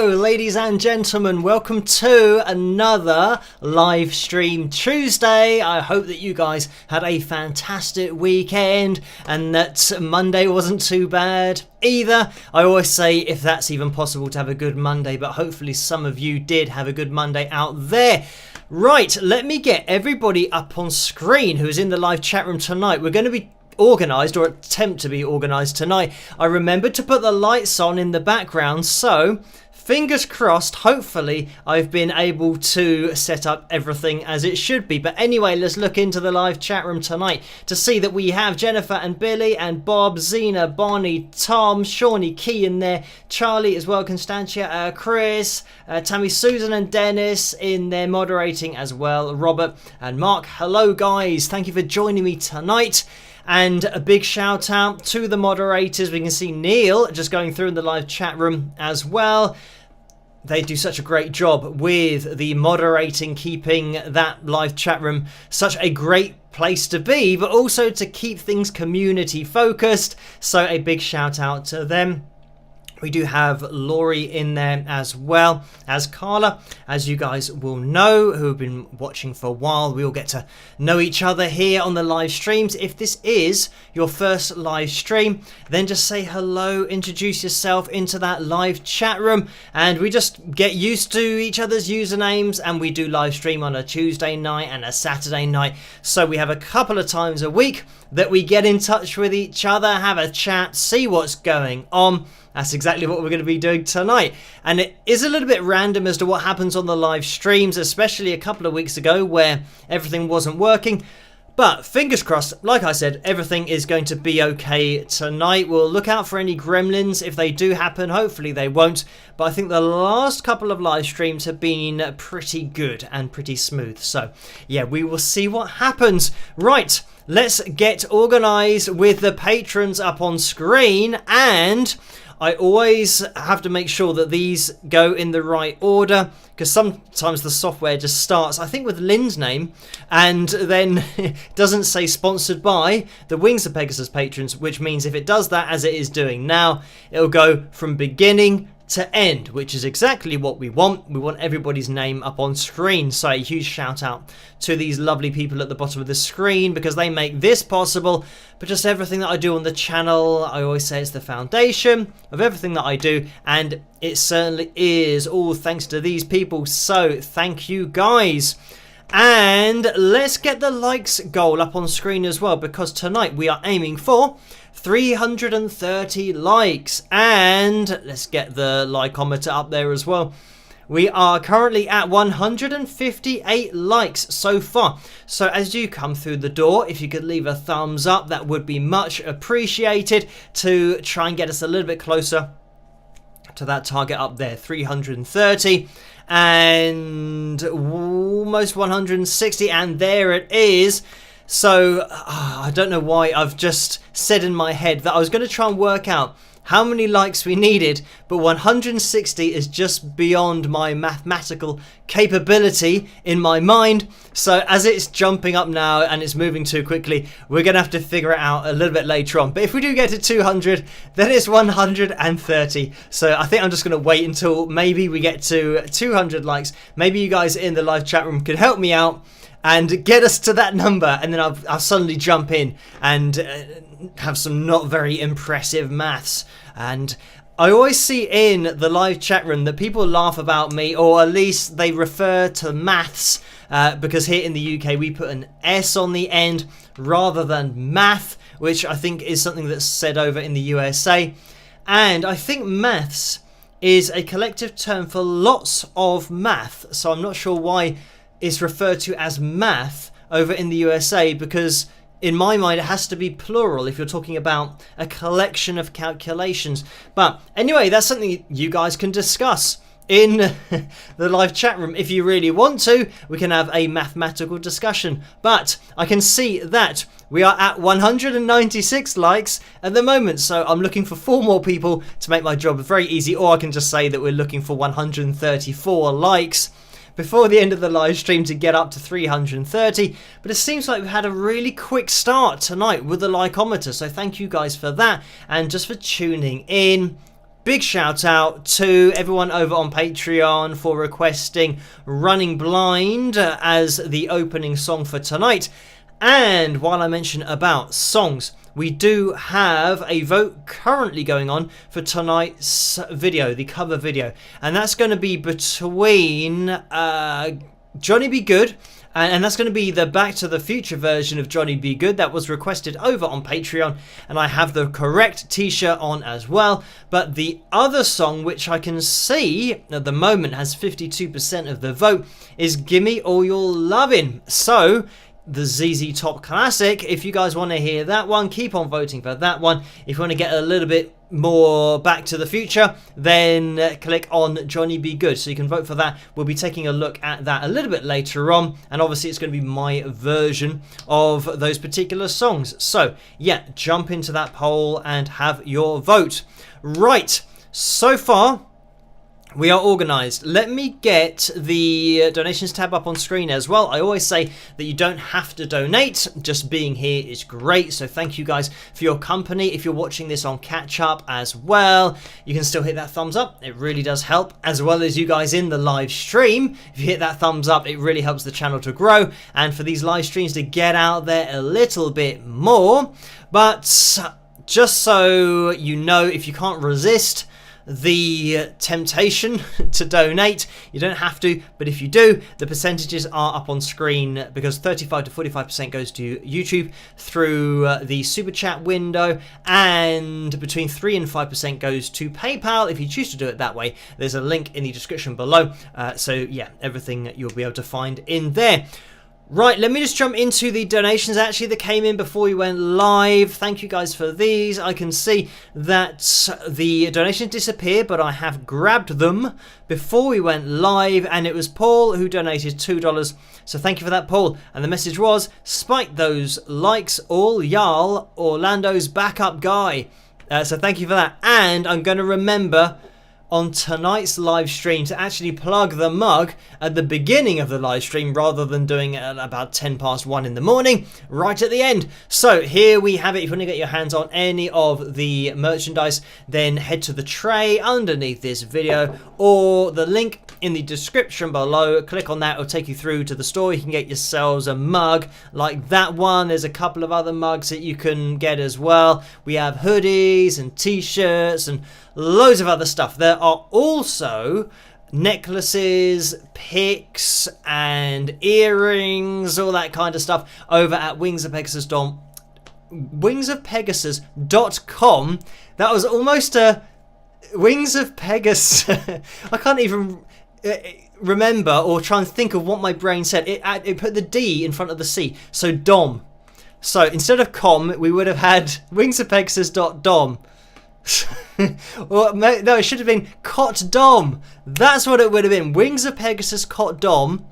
Hello ladies and gentlemen, welcome to another live stream Tuesday. I hope that you guys had a fantastic weekend and that Monday wasn't too bad either. I always say if that's even possible to have a good Monday, but hopefully some of you did have a good Monday out there. Right, let me get everybody up on screen who is in the live chat room tonight. We're going to be organised, or attempt to be organised tonight. I remembered to put the lights on in the background, so fingers crossed, hopefully I've been able to set up everything as it should be. But anyway, let's look into the live chat room tonight to see that we have Jennifer and Billy and Bob, Zena, Bonnie, Tom, Shawnee, Key in there, Charlie as well, Constantia, Chris, Tammy, Susan and Dennis in there moderating as well, Robert and Mark. Hello guys, thank you for joining me tonight. And a big shout out to the moderators. We can see Neil just going through in the live chat room as well. They do such a great job with the moderating, keeping that live chat room such a great place to be, but also to keep things community focused. So a big shout out to them. We do have Laurie in there as well as Carla, as you guys will know, who have been watching for a while. We all get to know each other here on the live streams. If this is your first live stream, then just say hello, introduce yourself into that live chat room, and we just get used to each other's usernames. And we do live stream on a Tuesday night and a Saturday night, so we have a couple of times a week that we get in touch with each other, have a chat, see what's going on. That's exactly what we're going to be doing tonight. And it is a little bit random as to what happens on the live streams, especially a couple of weeks ago where everything wasn't working. But fingers crossed, like I said, everything is going to be okay tonight. We'll look out for any gremlins if they do happen. Hopefully they won't. But I think the last couple of live streams have been pretty good and pretty smooth. So yeah, we will see what happens. Right, let's get organised with the patrons up on screen. And I always have to make sure that these go in the right order, because sometimes the software just starts, I think, with Lynn's name, and then it doesn't say sponsored by the Wings of Pegasus patrons, which means if it does that, as it is doing now, it'll go from beginning to end, which is exactly what we want. We want everybody's name up on screen. So a huge shout out to these lovely people at the bottom of the screen, because they make this possible. But just everything that I do on the channel, I always say it's the foundation of everything that I do, and it certainly is all thanks to these people. So thank you guys. And let's get the likes goal up on screen as well, because tonight we are aiming for 330 likes, and let's get the likeometer up there as well. We are currently at 158 likes so far. So as you come through the door, if you could leave a thumbs up, that would be much appreciated to try and get us a little bit closer to that target up there, 330 and almost 160, and there it is. So I don't know why I've just said in my head that I was going to try and work out how many likes we needed, but 160 is just beyond my mathematical capability in my mind. So as it's jumping up now and it's moving too quickly, we're going to have to figure it out a little bit later on. But if we do get to 200, then it's 130. So I think I'm just going to wait until maybe we get to 200 likes. Maybe you guys in the live chat room could help me out and get us to that number, and then I'll suddenly jump in and have some not very impressive maths. And I always see in the live chat room that people laugh about me, or at least they refer to maths, because here in the UK we put an S on the end rather than math, which I think is something that's said over in the USA. And I think maths is a collective term for lots of math, so I'm not sure why is referred to as math over in the USA, because in my mind it has to be plural if you're talking about a collection of calculations. But anyway, that's something you guys can discuss in the live chat room if you really want to. We can have a mathematical discussion. But I can see that we are at 196 likes at the moment, so I'm looking for 4 more people to make my job very easy, or I can just say that we're looking for 134 likes before the end of the live stream to get up to 330. But it seems like we've had a really quick start tonight with the likeometer, so thank you guys for that, and just for tuning in. big shout out to everyone over on Patreon for requesting Running Blind as the opening song for tonight. And while I mention about songs, we do have a vote currently going on for tonight's video, the cover video. And that's going to be between Johnny Be Good, and that's going to be the Back to the Future version of Johnny Be Good that was requested over on Patreon, and I have the correct t-shirt on as well. But the other song, which I can see at the moment has 52% of the vote, is Gimme All Your Lovin'. So the ZZ Top classic, if you guys want to hear that one, keep on voting for that one. If you want to get a little bit more Back to the Future, then click on Johnny Be Good, so you can vote for that. We'll be taking a look at that a little bit later on, and obviously it's going to be my version of those particular songs. So yeah, jump into that poll and have your vote. Right, so far we are organised. Let me get the donations tab up on screen as well. I always say that you don't have to donate. Just being here is great. So thank you guys for your company. If you're watching this on catch up as well, you can still hit that thumbs up. It really does help, as well as you guys in the live stream. If you hit that thumbs up, it really helps the channel to grow and for these live streams to get out there a little bit more. But just so you know, if you can't resist the temptation to donate, you don't have to, but if you do, the percentages are up on screen, because 35 to 45% goes to YouTube through the super chat window, and between 3 and 5% goes to PayPal if you choose to do it that way. There's a link in the description below, so yeah, everything you'll be able to find in there. Right, let me just jump into the donations actually that came in before we went live. Thank you guys for these. I can see that the donations disappeared, but I have grabbed them before we went live, and it was Paul who donated $2. So thank you for that, Paul. And the message was, spike those likes, all y'all, Orlando's backup guy. So thank you for that. And I'm going to remember on tonight's live stream to actually plug the mug at the beginning of the live stream rather than doing it at about 10 past 1 in the morning, right at the end. So here we have it. If you want to get your hands on any of the merchandise, then head to the tray underneath this video or the link in the description below. Click on that, it'll take you through to the store. You can get yourselves a mug like that one. There's a couple of other mugs that you can get as well. We have hoodies and t-shirts and loads of other stuff. There are also necklaces, picks and earrings, all that kind of stuff over at wingsofpegasus.com. That was almost a Wings of Pegasus. I can't even remember or try and think of what my brain said. It put the D in front of the C, so dom. So instead of com, we would have had wingsofpegasus.dom. Well, no, it should have been cot dom. That's what it would have been. Wings of Pegasus cot dom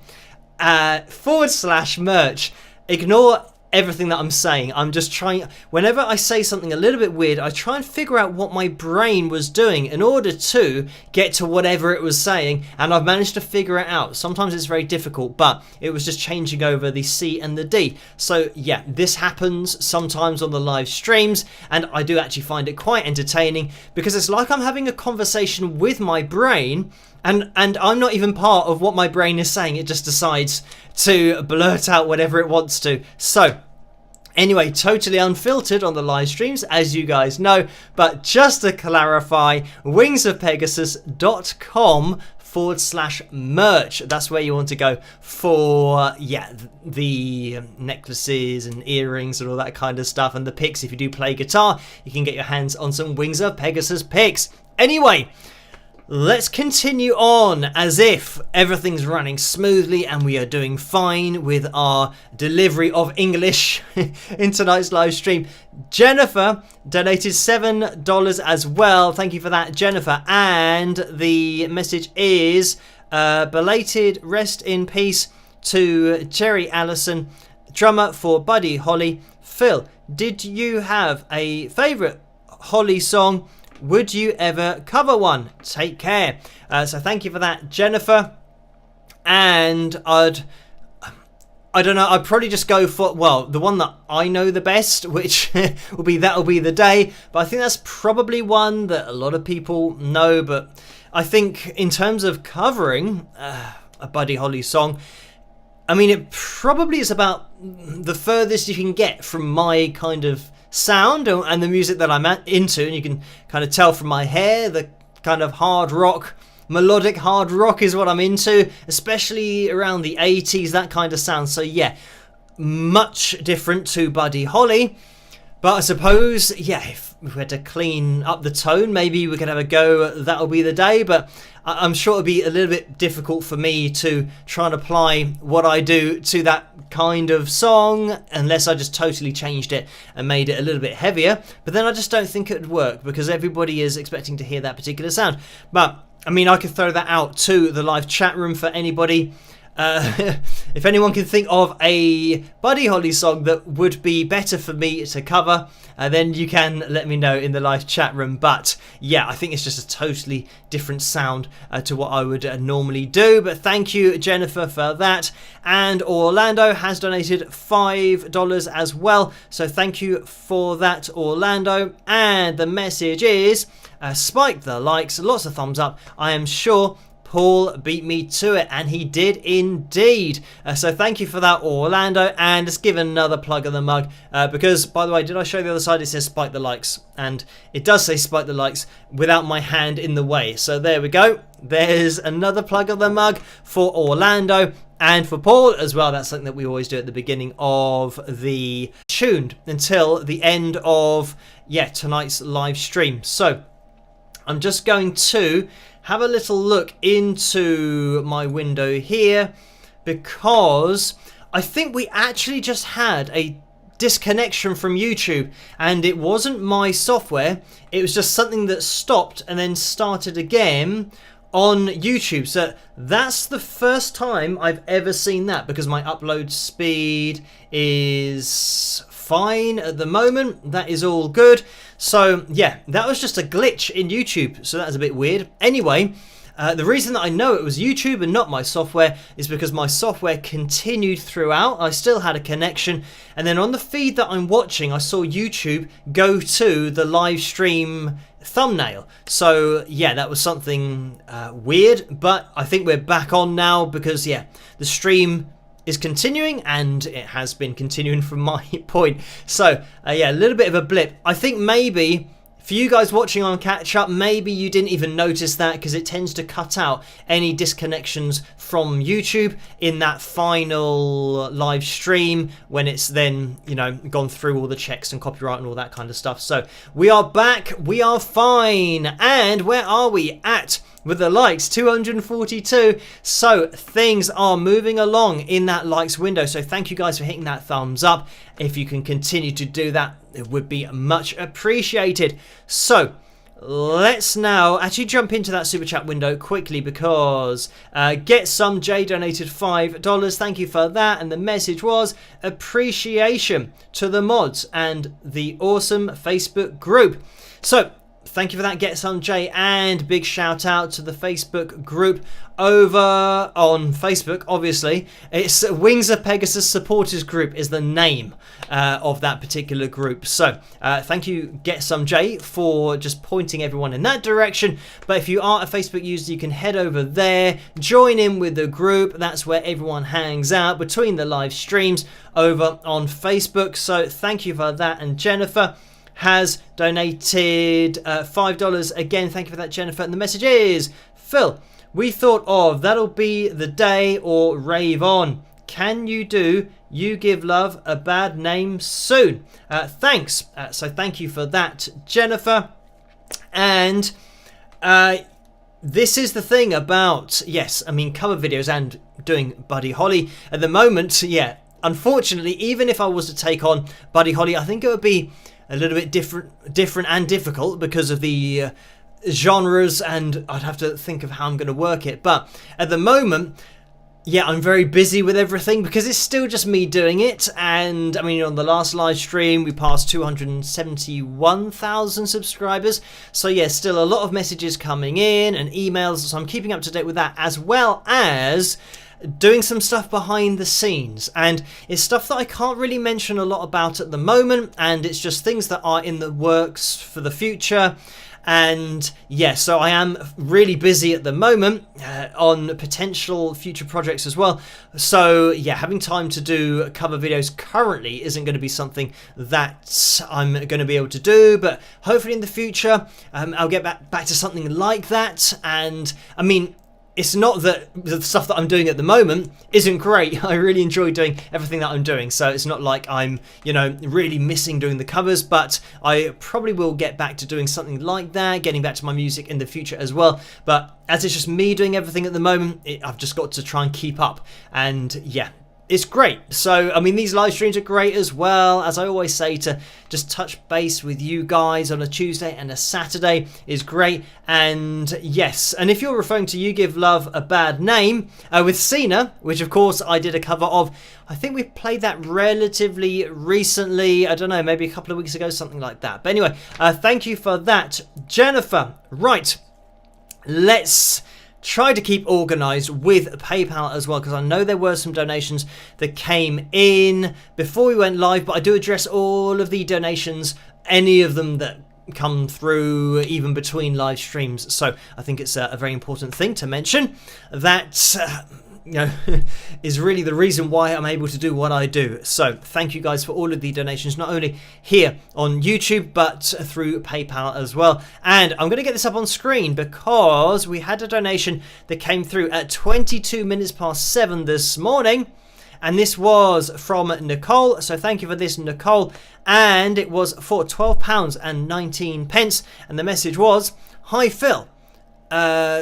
/merch. Ignore everything that I'm saying. I'm just trying, whenever I say something a little bit weird, I try and figure out what my brain was doing in order to get to whatever it was saying, and I've managed to figure it out. Sometimes it's very difficult, but it was just changing over the C and the D. So yeah, this happens sometimes on the live streams, and I do actually find it quite entertaining, because it's like I'm having a conversation with my brain, and I'm not even part of what my brain is saying. It just decides to blurt out whatever it wants to. So anyway, totally unfiltered on the live streams, as you guys know. But just to clarify, wingsofpegasus.com /merch. That's where you want to go for, yeah, the necklaces and earrings and all that kind of stuff. And the picks, if you do play guitar, you can get your hands on some Wings of Pegasus picks. Anyway, let's continue on as if everything's running smoothly and we are doing fine with our delivery of English in tonight's live stream. Jennifer donated $7 as well. Thank you for that, Jennifer. And the message is belated rest in peace to Jerry Allison, drummer for Buddy Holly. Phil, did you have a favourite Holly song? Would you ever cover one? Take care. So thank you for that, Jennifer. And I don't know. I'd probably just go for, well, the one that I know the best, which will be That'll Be the Day. But I think that's probably one that a lot of people know. But I think in terms of covering a Buddy Holly song, I mean, it probably is about the furthest you can get from my kind of sound and the music that I'm into. And you can kind of tell from my hair, the kind of hard rock, melodic hard rock is what I'm into, especially around the 80s, that kind of sound. So yeah, much different to Buddy Holly. But I suppose, yeah, if we had to clean up the tone, maybe we could have a go at That'll Be the Day. But I'm sure it'd be a little bit difficult for me to try and apply what I do to that kind of song unless I just totally changed it and made it a little bit heavier. But then I just don't think it would work because everybody is expecting to hear that particular sound. But I mean, I could throw that out to the live chat room for anybody. If anyone can think of a Buddy Holly song that would be better for me to cover, then you can let me know in the live chat room. But yeah, I think it's just a totally different sound to what I would normally do. But thank you, Jennifer, for that. And Orlando has donated $5 as well. So thank you for that, Orlando. And the message is, spike the likes, lots of thumbs up. I am sure Paul beat me to it, and he did indeed. So thank you for that, Orlando. And let's give another plug of the mug because, by the way, did I show the other side? It says spike the likes, and it does say spike the likes without my hand in the way. So there we go. There's another plug of the mug for Orlando and for Paul as well. That's something that we always do at the beginning of the tuned until the end of tonight's live stream. So I'm just going to have a little look into my window here because I think we actually just had a disconnection from YouTube, and it wasn't my software, it was just something that stopped and then started again on YouTube. So that's the first time I've ever seen that because my upload speed is fine at the moment. That is all good. So yeah, that was just a glitch in YouTube, so that was a bit weird. Anyway, the reason that I know it was YouTube and not my software is because my software continued throughout. I still had a connection, and then on the feed that I'm watching, I saw YouTube go to the live stream thumbnail. So yeah, that was something weird, but I think we're back on now because yeah, the stream is continuing, and it has been continuing from my point. So yeah, a little bit of a blip. I think maybe for you guys watching on catch up, maybe you didn't even notice that because it tends to cut out any disconnections from YouTube in that final live stream when it's then, you know, gone through all the checks and copyright and all that kind of stuff. So we are back, we are fine. And where are we at with the likes? 242. So things are moving along in that likes window. So thank you guys for hitting that thumbs up. If you can continue to do that, it would be much appreciated. So let's now actually jump into that super chat window quickly because Get Some J donated $5. Thank you for that. And the message was appreciation to the mods and the awesome Facebook group. So thank you for that, Get Some J, and big shout out to the Facebook group over on Facebook. Obviously, it's Wings of Pegasus Supporters Group is the name of that particular group. So thank you, Get Some J, for just pointing everyone in that direction. But if you are a Facebook user, you can head over there, join in with the group. That's where everyone hangs out between the live streams over on Facebook. So thank you for that. And Jennifer has donated $5 again. Thank you for that, Jennifer. And the message is, Phil, we thought of That'll Be the Day or Rave On. Can you do You Give Love a Bad Name Soon? Thanks. So thank you for that, Jennifer. And this is the thing about, yes, I mean, cover videos and doing Buddy Holly at the moment. Yeah, unfortunately, even if I was to take on Buddy Holly, I think it would be a little bit different and difficult because of the genres, and I'd have to think of how I'm going to work it. But at the moment, yeah, I'm very busy with everything because it's still just me doing it. And I mean, on the last live stream, we passed 271,000 subscribers. So yeah, still a lot of messages coming in and emails. So I'm keeping up to date with that, as well as doing some stuff behind the scenes, and it's stuff that I can't really mention a lot about at the moment, and it's just things that are in the works for the future. And yeah, so I am really busy at the moment on potential future projects as well. So yeah, having time to do cover videos currently isn't going to be something that I'm going to be able to do, but hopefully in the future I'll get back to something like that. And I mean, it's not that the stuff that I'm doing at the moment isn't great. I really enjoy doing everything that I'm doing, so it's not like I'm, you know, really missing doing the covers, but I probably will get back to doing something like that, getting back to my music in the future as well. But as it's just me doing everything at the moment, I've just got to try and keep up. And yeah, it's great. So, I mean, these live streams are great as well. As I always say, to just touch base with you guys on a Tuesday and a Saturday is great. And yes, and if you're referring to You Give Love a Bad Name with Cena, which of course I did a cover of, I think we played that relatively recently. I don't know, maybe a couple of weeks ago, something like that. But anyway, thank you for that, Jennifer. Right, let's try to keep organised with PayPal as well, because I know there were some donations that came in before we went live, but I do address all of the donations, any of them that come through even between live streams. So I think it's a very important thing to mention that you know, is really the reason why I'm able to do what I do. So thank you guys for all of the donations, not only here on YouTube, but through PayPal as well. And I'm going to get this up on screen because we had a donation that came through at 22 minutes past 7 this morning. And this was from Nicole. So thank you for this, Nicole. And it was for £12.19. And the message was, "Hi Phil,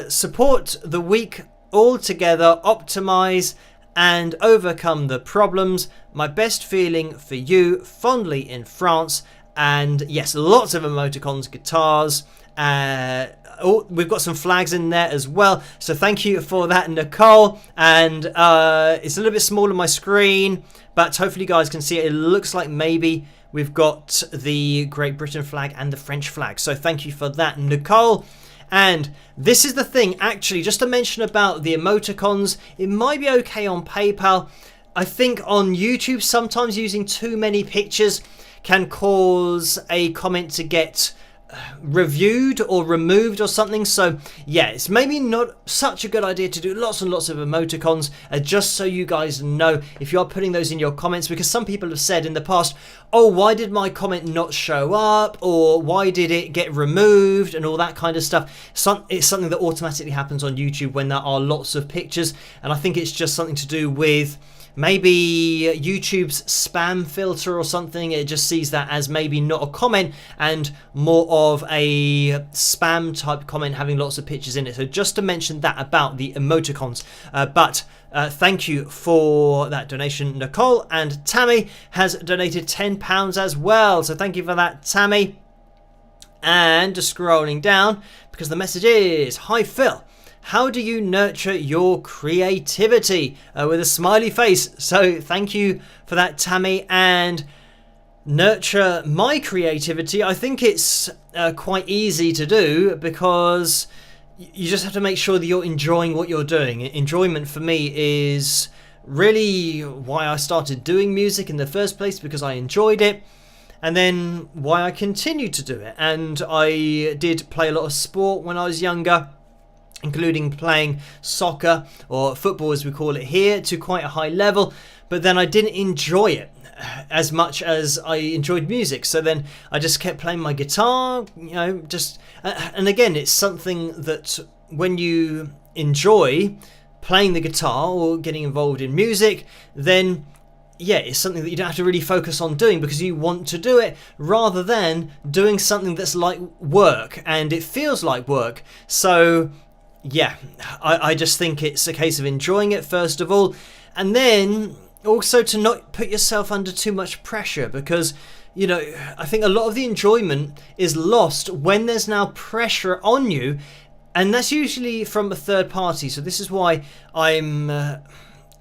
support the weak all together, optimize and overcome the problems. My best feeling for you, fondly in France." And yes, lots of emoticons, guitars. We've got some flags in there as well. So thank you for that, Nicole. And it's a little bit small on my screen, but hopefully you guys can see it. It looks like maybe we've got the Great Britain flag and the French flag. So thank you for that, Nicole. And this is the thing, actually, just to mention about the emoticons, it might be okay on PayPal. I think on YouTube, sometimes using too many pictures can cause a comment to get reviewed or removed or something. So yeah, it's maybe not such a good idea to do lots and lots of emoticons, just so you guys know if you are putting those in your comments, because some people have said in the past, oh, why did my comment not show up, or why did it get removed, and all that kind of stuff. It's something that automatically happens on YouTube when there are lots of pictures, and I think it's just something to do with maybe YouTube's spam filter or something. It just sees that as maybe not a comment and more of a spam type comment having lots of pictures in it. So just to mention that about the emoticons. But thank you for that donation, Nicole. And Tammy has donated £10 as well. So thank you for that, Tammy. And just scrolling down, because the message is, "Hi Phil, how do you nurture your creativity?" With a smiley face. So thank you for that, Tammy. And nurture my creativity, I think it's quite easy to do, because you just have to make sure that you're enjoying what you're doing. Enjoyment for me is really why I started doing music in the first place, because I enjoyed it, and then why I continue to do it. And I did play a lot of sport when I was younger, including playing soccer, or football as we call it here, to quite a high level, but then I didn't enjoy it as much as I enjoyed music. So then I just kept playing my guitar, you know, and again, it's something that when you enjoy playing the guitar or getting involved in music, then yeah, it's something that you don't have to really focus on doing, because you want to do it, rather than doing something that's like work and it feels like work. So yeah, I just think it's a case of enjoying it first of all, and then also to not put yourself under too much pressure, because, you know, I think a lot of the enjoyment is lost when there's now pressure on you, and that's usually from a third party. So this is why I'm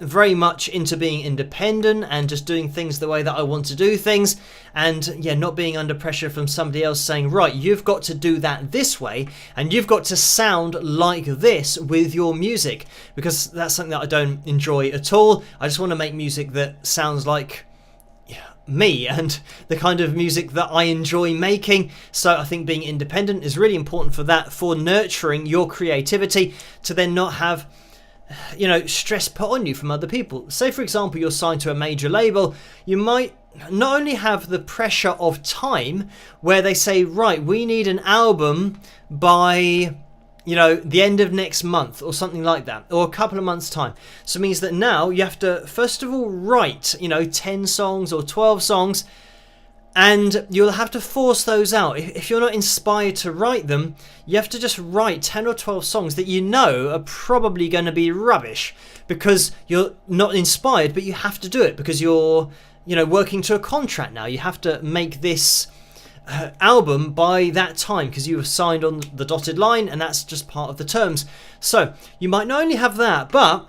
very much into being independent and just doing things the way that I want to do things, and yeah, not being under pressure from somebody else saying, right, you've got to do that this way and you've got to sound like this with your music, because that's something that I don't enjoy at all. I just want to make music that sounds like me and the kind of music that I enjoy making. So I think being independent is really important for that, for nurturing your creativity, to then not have stress put on you from other people. Say for example you're signed to a major label, you might not only have the pressure of time where they say, right, we need an album by the end of next month or something like that, or a couple of months time. So it means that now you have to first of all write 10 songs or 12 songs, and you'll have to force those out. If you're not inspired to write them, you have to just write 10 or 12 songs that are probably going to be rubbish because you're not inspired, but you have to do it because you're working to a contract now. You have to make this album by that time because you were signed on the dotted line, and that's just part of the terms. So you might not only have that, but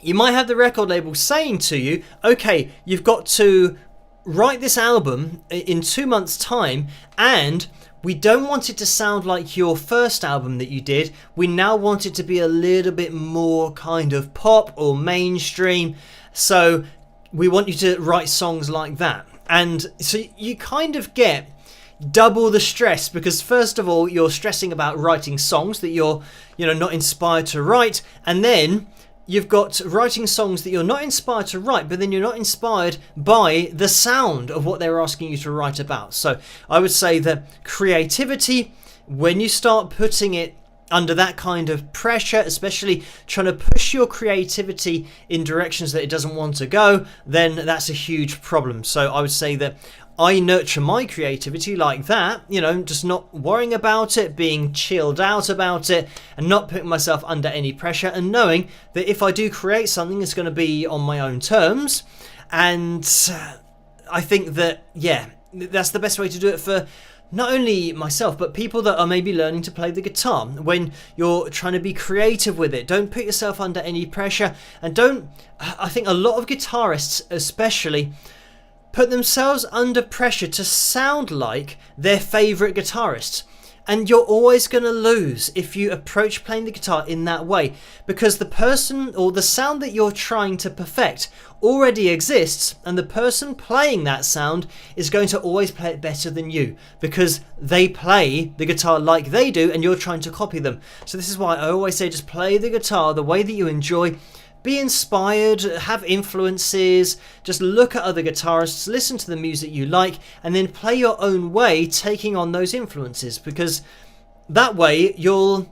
you might have the record label saying to you, okay, you've got to write this album in 2 months time, and we don't want it to sound like your first album that you did. We now want it to be a little bit more kind of pop or mainstream, so we want you to write songs like that. And so you kind of get double the stress, because first of all you're stressing about writing songs that you're not inspired to write, and then you've got writing songs that you're not inspired to write, but then you're not inspired by the sound of what they're asking you to write about. So I would say that creativity, when you start putting it under that kind of pressure, especially trying to push your creativity in directions that it doesn't want to go, then that's a huge problem. So I would say that I nurture my creativity like that, just not worrying about it, being chilled out about it, and not putting myself under any pressure, and knowing that if I do create something, it's going to be on my own terms. And I think that, that's the best way to do it for not only myself, but people that are maybe learning to play the guitar. When you're trying to be creative with it, don't put yourself under any pressure, and I think a lot of guitarists especially put themselves under pressure to sound like their favourite guitarist. And you're always going to lose if you approach playing the guitar in that way, because the person or the sound that you're trying to perfect already exists, and the person playing that sound is going to always play it better than you because they play the guitar like they do and you're trying to copy them. So this is why I always say just play the guitar the way that you enjoy. Be inspired, have influences, just look at other guitarists, listen to the music you like, and then play your own way, taking on those influences, because that way you'll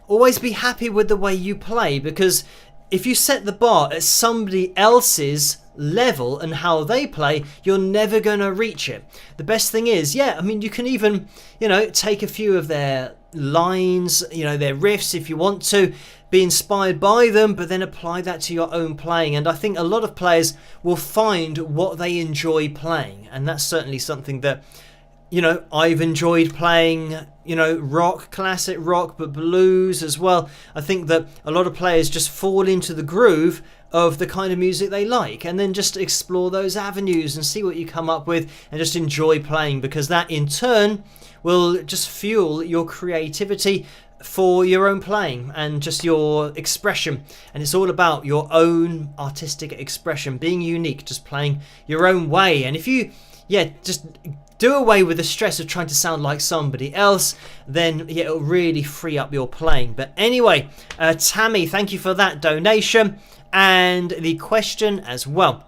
always be happy with the way you play. Because if you set the bar at somebody else's level and how they play, you're never going to reach it. The best thing is, you can even, take a few of their lines, their riffs if you want to, be inspired by them, but then apply that to your own playing. And I think a lot of players will find what they enjoy playing, and that's certainly something that I've enjoyed playing, rock, classic rock, but blues as well. I think that a lot of players just fall into the groove of the kind of music they like, and then just explore those avenues and see what you come up with, and just enjoy playing, because that in turn will just fuel your creativity for your own playing and just your expression. And it's all about your own artistic expression, being unique, just playing your own way. And if you just do away with the stress of trying to sound like somebody else, then it'll really free up your playing. But anyway, Tammy, thank you for that donation and the question as well.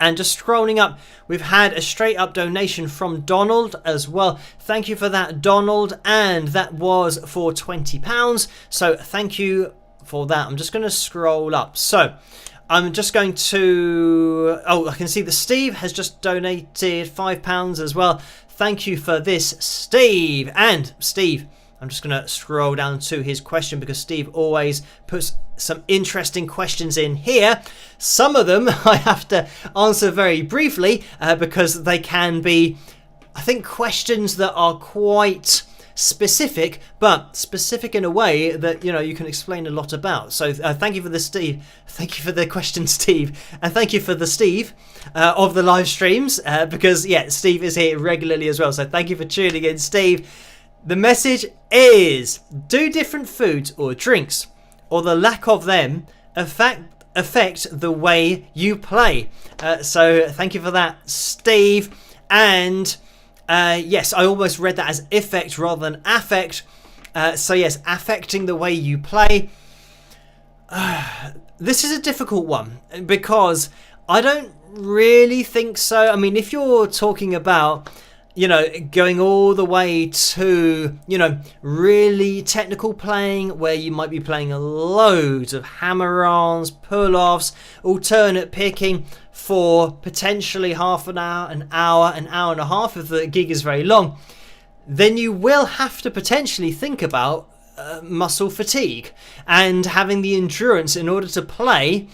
And just scrolling up, we've had a straight up donation from Donald as well. Thank you for that, Donald. And that was for £20. So thank you for that. I'm just going to scroll up. So I'm just going to... I can see that Steve has just donated £5 as well. Thank you for this, Steve. And Steve, I'm just going to scroll down to his question, because Steve always puts some interesting questions in here. Some of them I have to answer very briefly because they can be, I think, questions that are quite specific, but specific in a way that, you know, you can explain a lot about. So thank you for the Steve. Thank you for the question, Steve. And thank you for the Steve of the live streams, because, yeah, Steve is here regularly as well. So thank you for tuning in, Steve. The message is, do different foods or drinks, or the lack of them, affect the way you play? So thank you for that, Steve. And yes, I almost read that as effect rather than affect. So yes, affecting the way you play. This is a difficult one because I don't really think so. I mean, if you're talking about, you know, going all the way to, you know, really technical playing where you might be playing loads of hammer-ons, pull-offs, alternate picking for potentially half an hour, an hour and a half if the gig is very long, then you will have to potentially think about muscle fatigue and having the endurance in order to play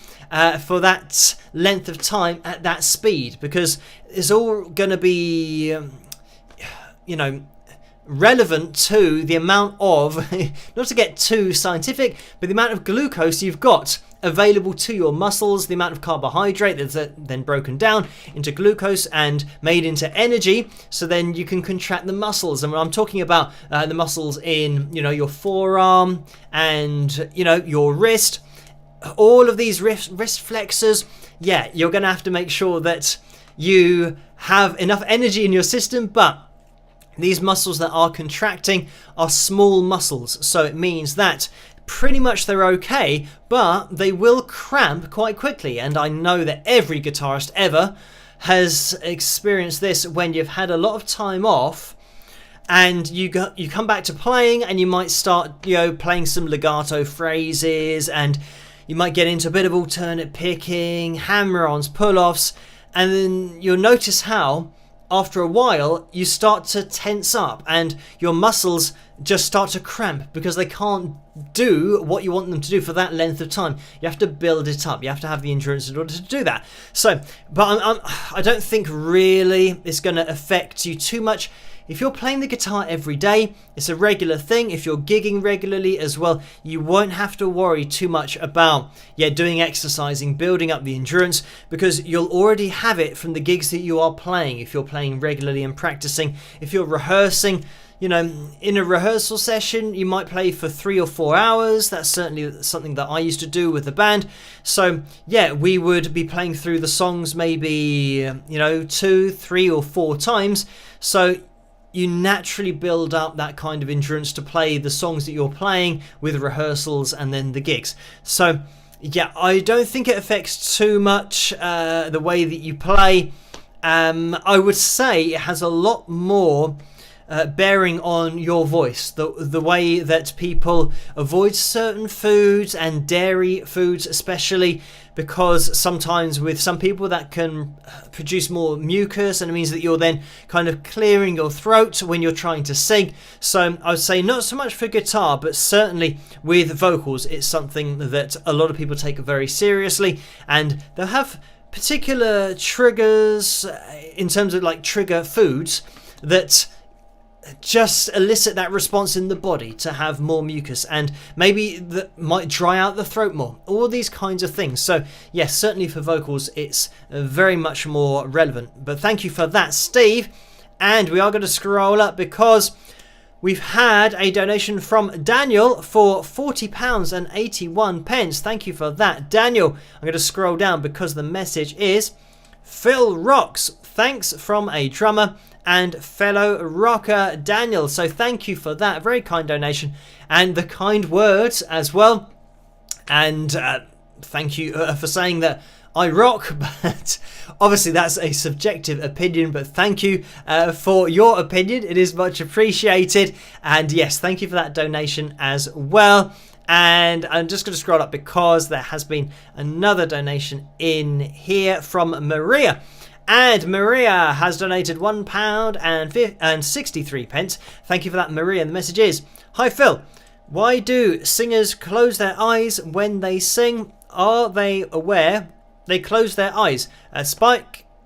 for that length of time at that speed, because it's all going to be you know, relevant to the amount of, not to get too scientific, but the amount of glucose you've got available to your muscles, the amount of carbohydrate that's then broken down into glucose and made into energy, so then you can contract the muscles. And when I'm talking about the muscles in, you know, your forearm and, you know, your wrist, all of these wrist flexors, yeah, you're going to have to make sure that you have enough energy in your system, but these muscles that are contracting are small muscles, so it means that pretty much they're okay, but they will cramp quite quickly. And I know that every guitarist ever has experienced this when you've had a lot of time off and you come back to playing and you might start, you know, playing some legato phrases and you might get into a bit of alternate picking, hammer-ons, pull-offs, and then you'll notice how after a while you start to tense up and your muscles just start to cramp because they can't do what you want them to do for that length of time. You have to build it up. You have to have the endurance in order to do that. So, but I don't think really it's going to affect you too much. If you're playing the guitar every day, it's a regular thing. If you're gigging regularly as well, you won't have to worry too much about doing exercising, building up the endurance, because you'll already have it from the gigs that you are playing. If you're playing regularly and practicing, if you're rehearsing, you know, in a rehearsal session, you might play for 3 or 4 hours. That's certainly something that I used to do with the band. So yeah, we would be playing through the songs maybe, you know, 2, 3 or 4 times. So you naturally build up that kind of endurance to play the songs that you're playing with rehearsals and then the gigs. So yeah, I don't think it affects too much the way that you play. I would say it has a lot more bearing on your voice, the way that people avoid certain foods and dairy foods especially, because sometimes with some people that can produce more mucus, and it means that you're then kind of clearing your throat when you're trying to sing. So I would say not so much for guitar, but certainly with vocals, it's something that a lot of people take very seriously, and they'll have particular triggers in terms of like trigger foods that just elicit that response in the body to have more mucus, and maybe that might dry out the throat more, all these kinds of things. So yes, certainly for vocals it's very much more relevant. But thank you for that, Steve. And we are going to scroll up because we've had a donation from Daniel for £40.81. Thank you for that, Daniel. I'm going to scroll down because the message is, Phil rocks, thanks from a drummer and fellow rocker Daniel. So thank you for that very kind donation and the kind words as well. And thank you for saying that I rock, but obviously that's a subjective opinion, but thank you for your opinion. It is much appreciated. And yes, thank you for that donation as well. And I'm just going to scroll up because there has been another donation in here from Maria. And Maria has donated £1 and 63 pence. Thank you for that, Maria. And the message is, hi Phil, why do singers close their eyes when they sing? Are they aware they close their eyes?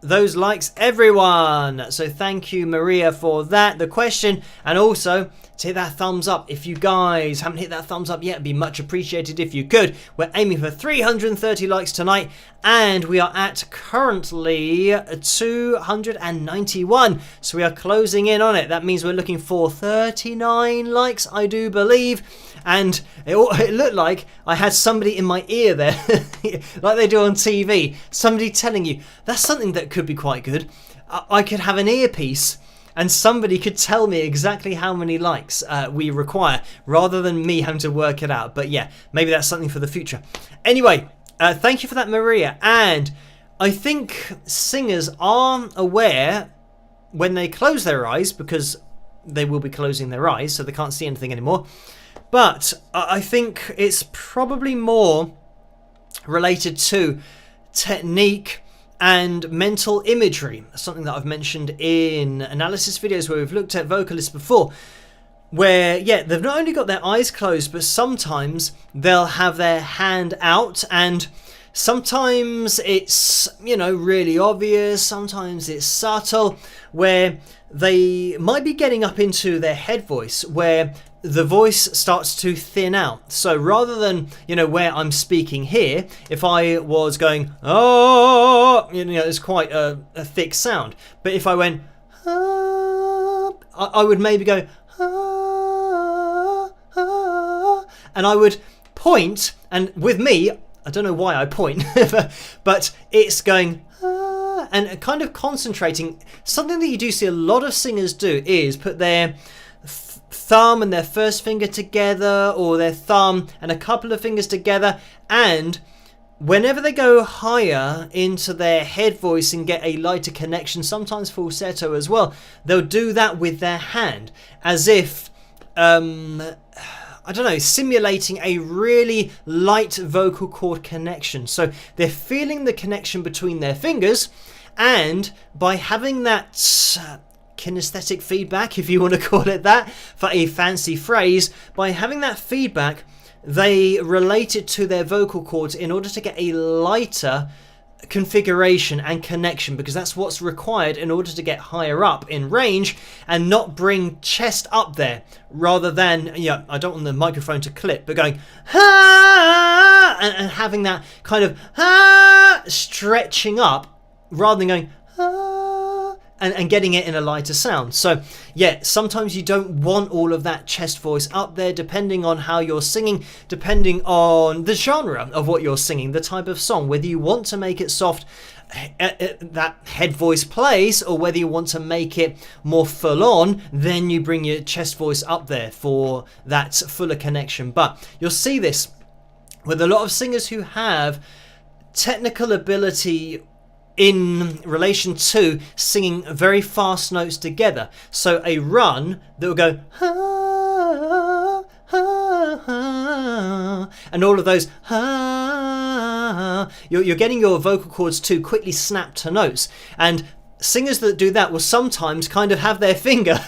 those likes, everyone. So thank you, Maria, for that, the question, and also to hit that thumbs up. If you guys haven't hit that thumbs up yet, it'd be much appreciated if you could. We're aiming for 330 likes tonight, and we are at currently 291, so we are closing in on it. That means we're looking for 39 likes, I do believe. And it looked like I had somebody in my ear there, like they do on TV. Somebody telling you, that's something that could be quite good. I could have an earpiece and somebody could tell me exactly how many likes we require, rather than me having to work it out. But yeah, maybe that's something for the future. Anyway, thank you for that, Maria. And I think singers are aware when they close their eyes, because they will be closing their eyes so they can't see anything anymore. But I think it's probably more related to technique and mental imagery, something that I've mentioned in analysis videos where we've looked at vocalists before, where, yeah, they've not only got their eyes closed, but sometimes they'll have their hand out, and sometimes it's, you know, really obvious, sometimes it's subtle, where they might be getting up into their head voice, where the voice starts to thin out. So rather than, you know, where I'm speaking here, if I was going, oh, you know, it's quite a thick sound. But if I went, I would maybe go, and I would point, and with me, I don't know why I point, but it's going, and kind of concentrating. Something that you do see a lot of singers do is put their thumb and their first finger together, or their thumb and a couple of fingers together, and whenever they go higher into their head voice and get a lighter connection, sometimes falsetto as well, they'll do that with their hand, as if I don't know, simulating a really light vocal cord connection. So they're feeling the connection between their fingers, and by having that kinesthetic feedback, if you want to call it that, for a fancy phrase, by having that feedback, they relate it to their vocal cords in order to get a lighter configuration and connection, because that's what's required in order to get higher up in range and not bring chest up there, rather than, yeah, I don't want the microphone to clip, but going ha, and having that kind of ha stretching up, rather than going ha, and getting it in a lighter sound. So yeah, sometimes you don't want all of that chest voice up there, depending on how you're singing, depending on the genre of what you're singing, the type of song, whether you want to make it soft, that head voice place, or whether you want to make it more full on, then you bring your chest voice up there for that fuller connection. But you'll see this with a lot of singers who have technical ability in relation to singing very fast notes together. So a run that will go ha, ha, ha, and all of those ha, you're getting your vocal cords to quickly snap to notes. And singers that do that will sometimes kind of have their finger,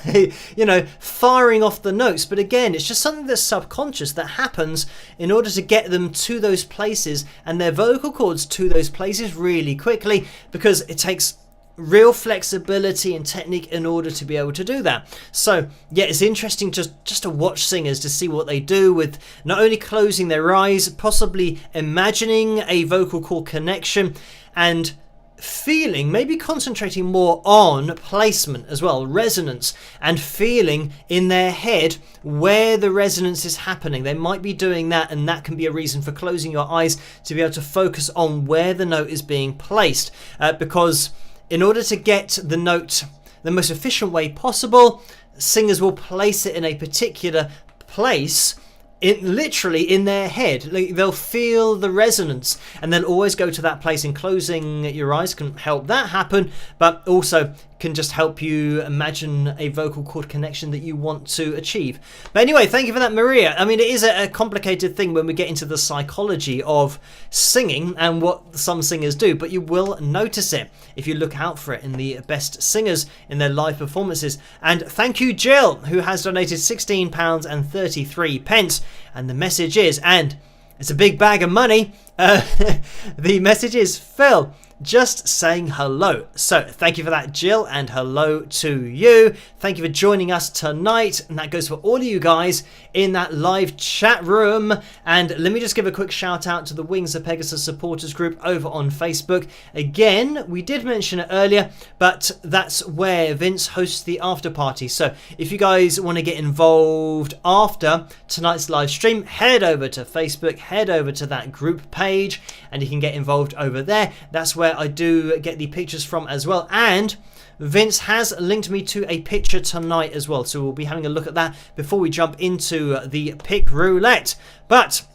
you know, firing off the notes. But again, it's just something that's subconscious that happens in order to get them to those places and their vocal cords to those places really quickly, because it takes real flexibility and technique in order to be able to do that. So yeah, it's interesting just to watch singers to see what they do with not only closing their eyes, possibly imagining a vocal cord connection, and feeling, maybe concentrating more on placement as well, resonance, and feeling in their head where the resonance is happening. They might be doing that, and that can be a reason for closing your eyes, to be able to focus on where the note is being placed, because in order to get the note the most efficient way possible, singers will place it in a particular place, literally in their head. They'll feel the resonance, and they'll always go to that place, and closing your eyes can help that happen, but also can just help you imagine a vocal cord connection that you want to achieve. But anyway, thank you for that, Maria. I mean, it is a complicated thing when we get into the psychology of singing and what some singers do, but you will notice it if you look out for it in the best singers in their live performances. And thank you, Jill, who has donated £16.33, and the message is, and it's a big bag of money, the message is, Phil, just saying hello. So thank you for that, Jill, and hello to you. Thank you for joining us tonight, and that goes for all of you guys in that live chat room. And let me just give a quick shout out to the Wings of Pegasus supporters group over on Facebook. Again, we did mention it earlier, but that's where Vince hosts the after party. So if you guys want to get involved after tonight's live stream, head over to Facebook, head over to that group page, and you can get involved over there. That's where I do get the pictures from as well. And Vince has linked me to a picture tonight as well, so we'll be having a look at that before we jump into the pick roulette. But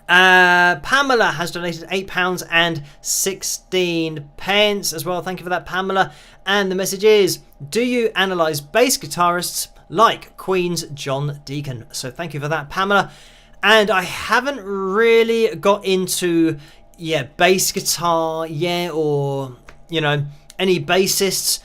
Pamela has donated £8 and 16 pence as well. Thank you for that, Pamela. And the message is, do you analyse bass guitarists like Queen's John Deacon? So thank you for that, Pamela. And I haven't really got into bass guitar or any bassists.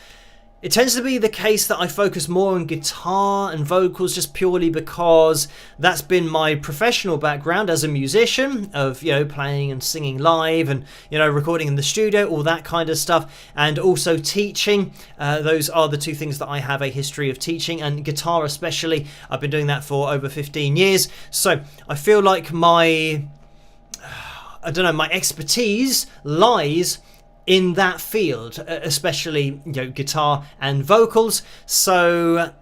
It tends to be the case that I focus more on guitar and vocals, just purely because that's been my professional background as a musician, of playing and singing live and recording in the studio, all that kind of stuff, and also teaching. Those are the two things that I have a history of teaching, and guitar especially. I've been doing that for over 15 years, so I feel like my expertise lies in that field, especially guitar and vocals. So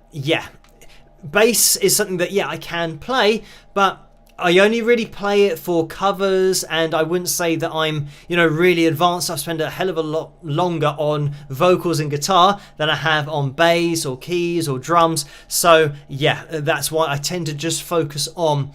bass is something that I can play, but I only really play it for covers, and I wouldn't say that I'm really advanced. I've spent a hell of a lot longer on vocals and guitar than I have on bass or keys or drums. So that's why I tend to just focus on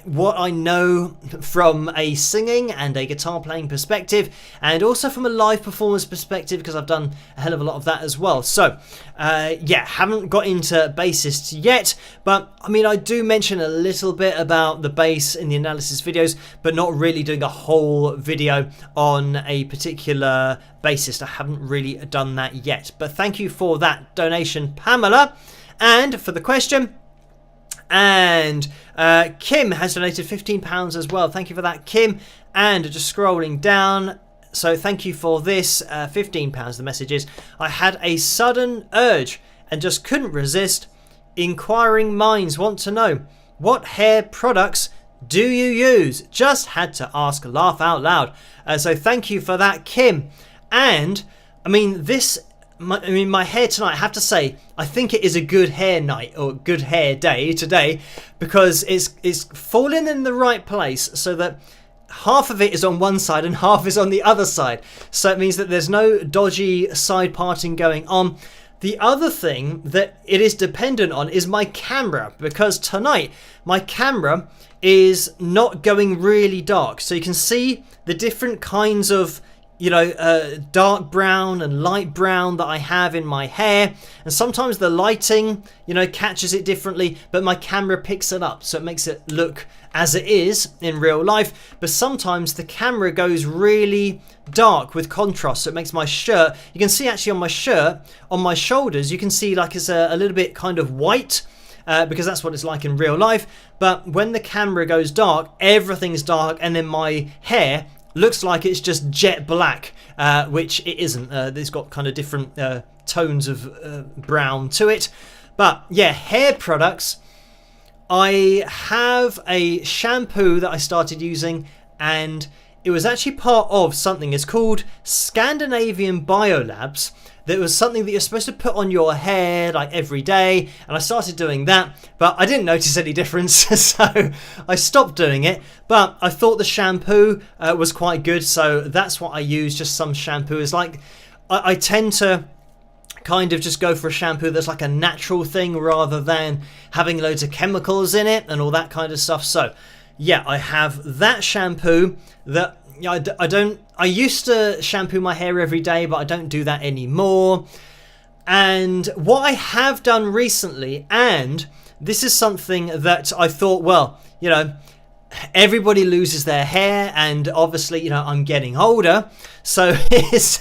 what I know from a singing and a guitar playing perspective, and also from a live performance perspective, because I've done a hell of a lot of that as well. So haven't got into bassists yet, but I do mention a little bit about the bass in the analysis videos, but not really doing a whole video on a particular bassist. I haven't really done that yet, but thank you for that donation, Pamela, and for the question. And Kim has donated £15 as well. Thank you for that, Kim. And just scrolling down, so thank you for this £15. The message is, I had a sudden urge and just couldn't resist. Inquiring minds want to know, what hair products do you use? Just had to ask, laugh out loud. So thank you for that, Kim. And my hair tonight, I have to say, I think it is a good hair night, or good hair day today, because it's fallen in the right place, so that half of it is on one side and half is on the other side. So it means that there's no dodgy side parting going on. The other thing that it is dependent on is my camera, because tonight my camera is not going really dark. So you can see the different kinds of dark brown and light brown that I have in my hair, and sometimes the lighting catches it differently, but my camera picks it up, so it makes it look as it is in real life. But sometimes the camera goes really dark with contrast, so it makes my shirt, you can see actually on my shirt, on my shoulders, you can see like it's a little bit kind of white, because that's what it's like in real life. But when the camera goes dark, everything's dark, and then my hair looks like it's just jet black, which it isn't. It's got kind of different tones of brown to it. But hair products, I have a shampoo that I started using, and it was actually part of something. It's called Scandinavian Biolabs. That was something that you're supposed to put on your hair like every day, and I started doing that, but I didn't notice any difference, so I stopped doing it. But I thought the shampoo was quite good, so that's what I use, just some shampoo. It's like I tend to kind of just go for a shampoo that's like a natural thing rather than having loads of chemicals in it and all that kind of stuff. So I have that shampoo that I used to shampoo my hair every day, but I don't do that anymore. And what I have done recently, and this is something that I thought, everybody loses their hair, and obviously, you know, I'm getting older, so it's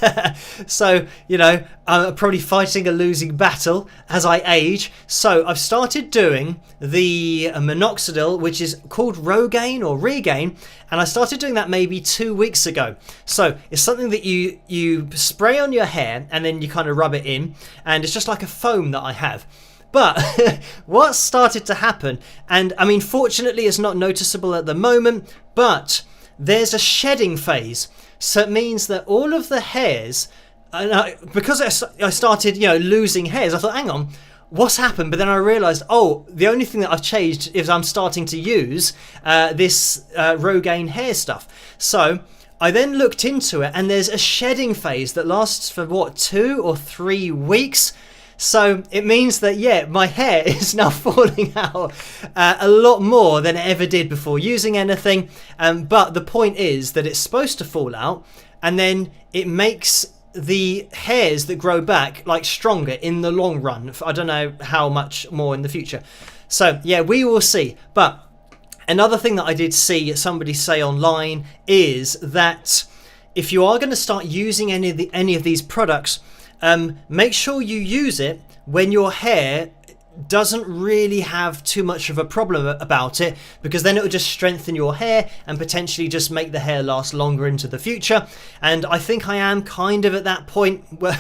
so, you know, I'm probably fighting a losing battle as I age. So I've started doing the minoxidil, which is called Rogaine or Regain, and I started doing that maybe 2 weeks ago. So it's something that you spray on your hair and then you kind of rub it in, and it's just like a foam that I have. But what started to happen, and I mean, fortunately it's not noticeable at the moment, but there's a shedding phase. So it means that all of the hairs, because I started, you know, losing hairs, I thought, hang on, what's happened? But then I realised, oh, the only thing that I've changed is I'm starting to use this Rogaine hair stuff. So I then looked into it, and there's a shedding phase that lasts for, what, 2 or 3 weeks? So it means that, yeah, my hair is now falling out a lot more than it ever did before using anything. But the point is that it's supposed to fall out, and then it makes the hairs that grow back like stronger in the long run. I don't know how much more in the future. So yeah, we will see. But another thing that I did see somebody say online is that if you are going to start using any of these products, make sure you use it when your hair doesn't really have too much of a problem about it, because then it will just strengthen your hair and potentially just make the hair last longer into the future. And I think I am kind of at that point where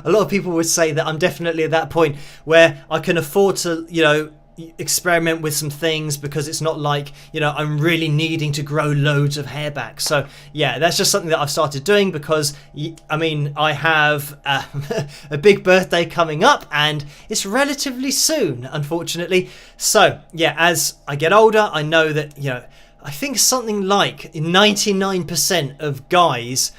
a lot of people would say that I'm definitely at that point where I can afford to, you know, experiment with some things, because it's not like, you know, I'm really needing to grow loads of hair back. So yeah, that's just something that I've started doing, because I mean, I have a big birthday coming up, and it's relatively soon, unfortunately. So yeah, as I get older, I know that, you know, I think something like 99% of guys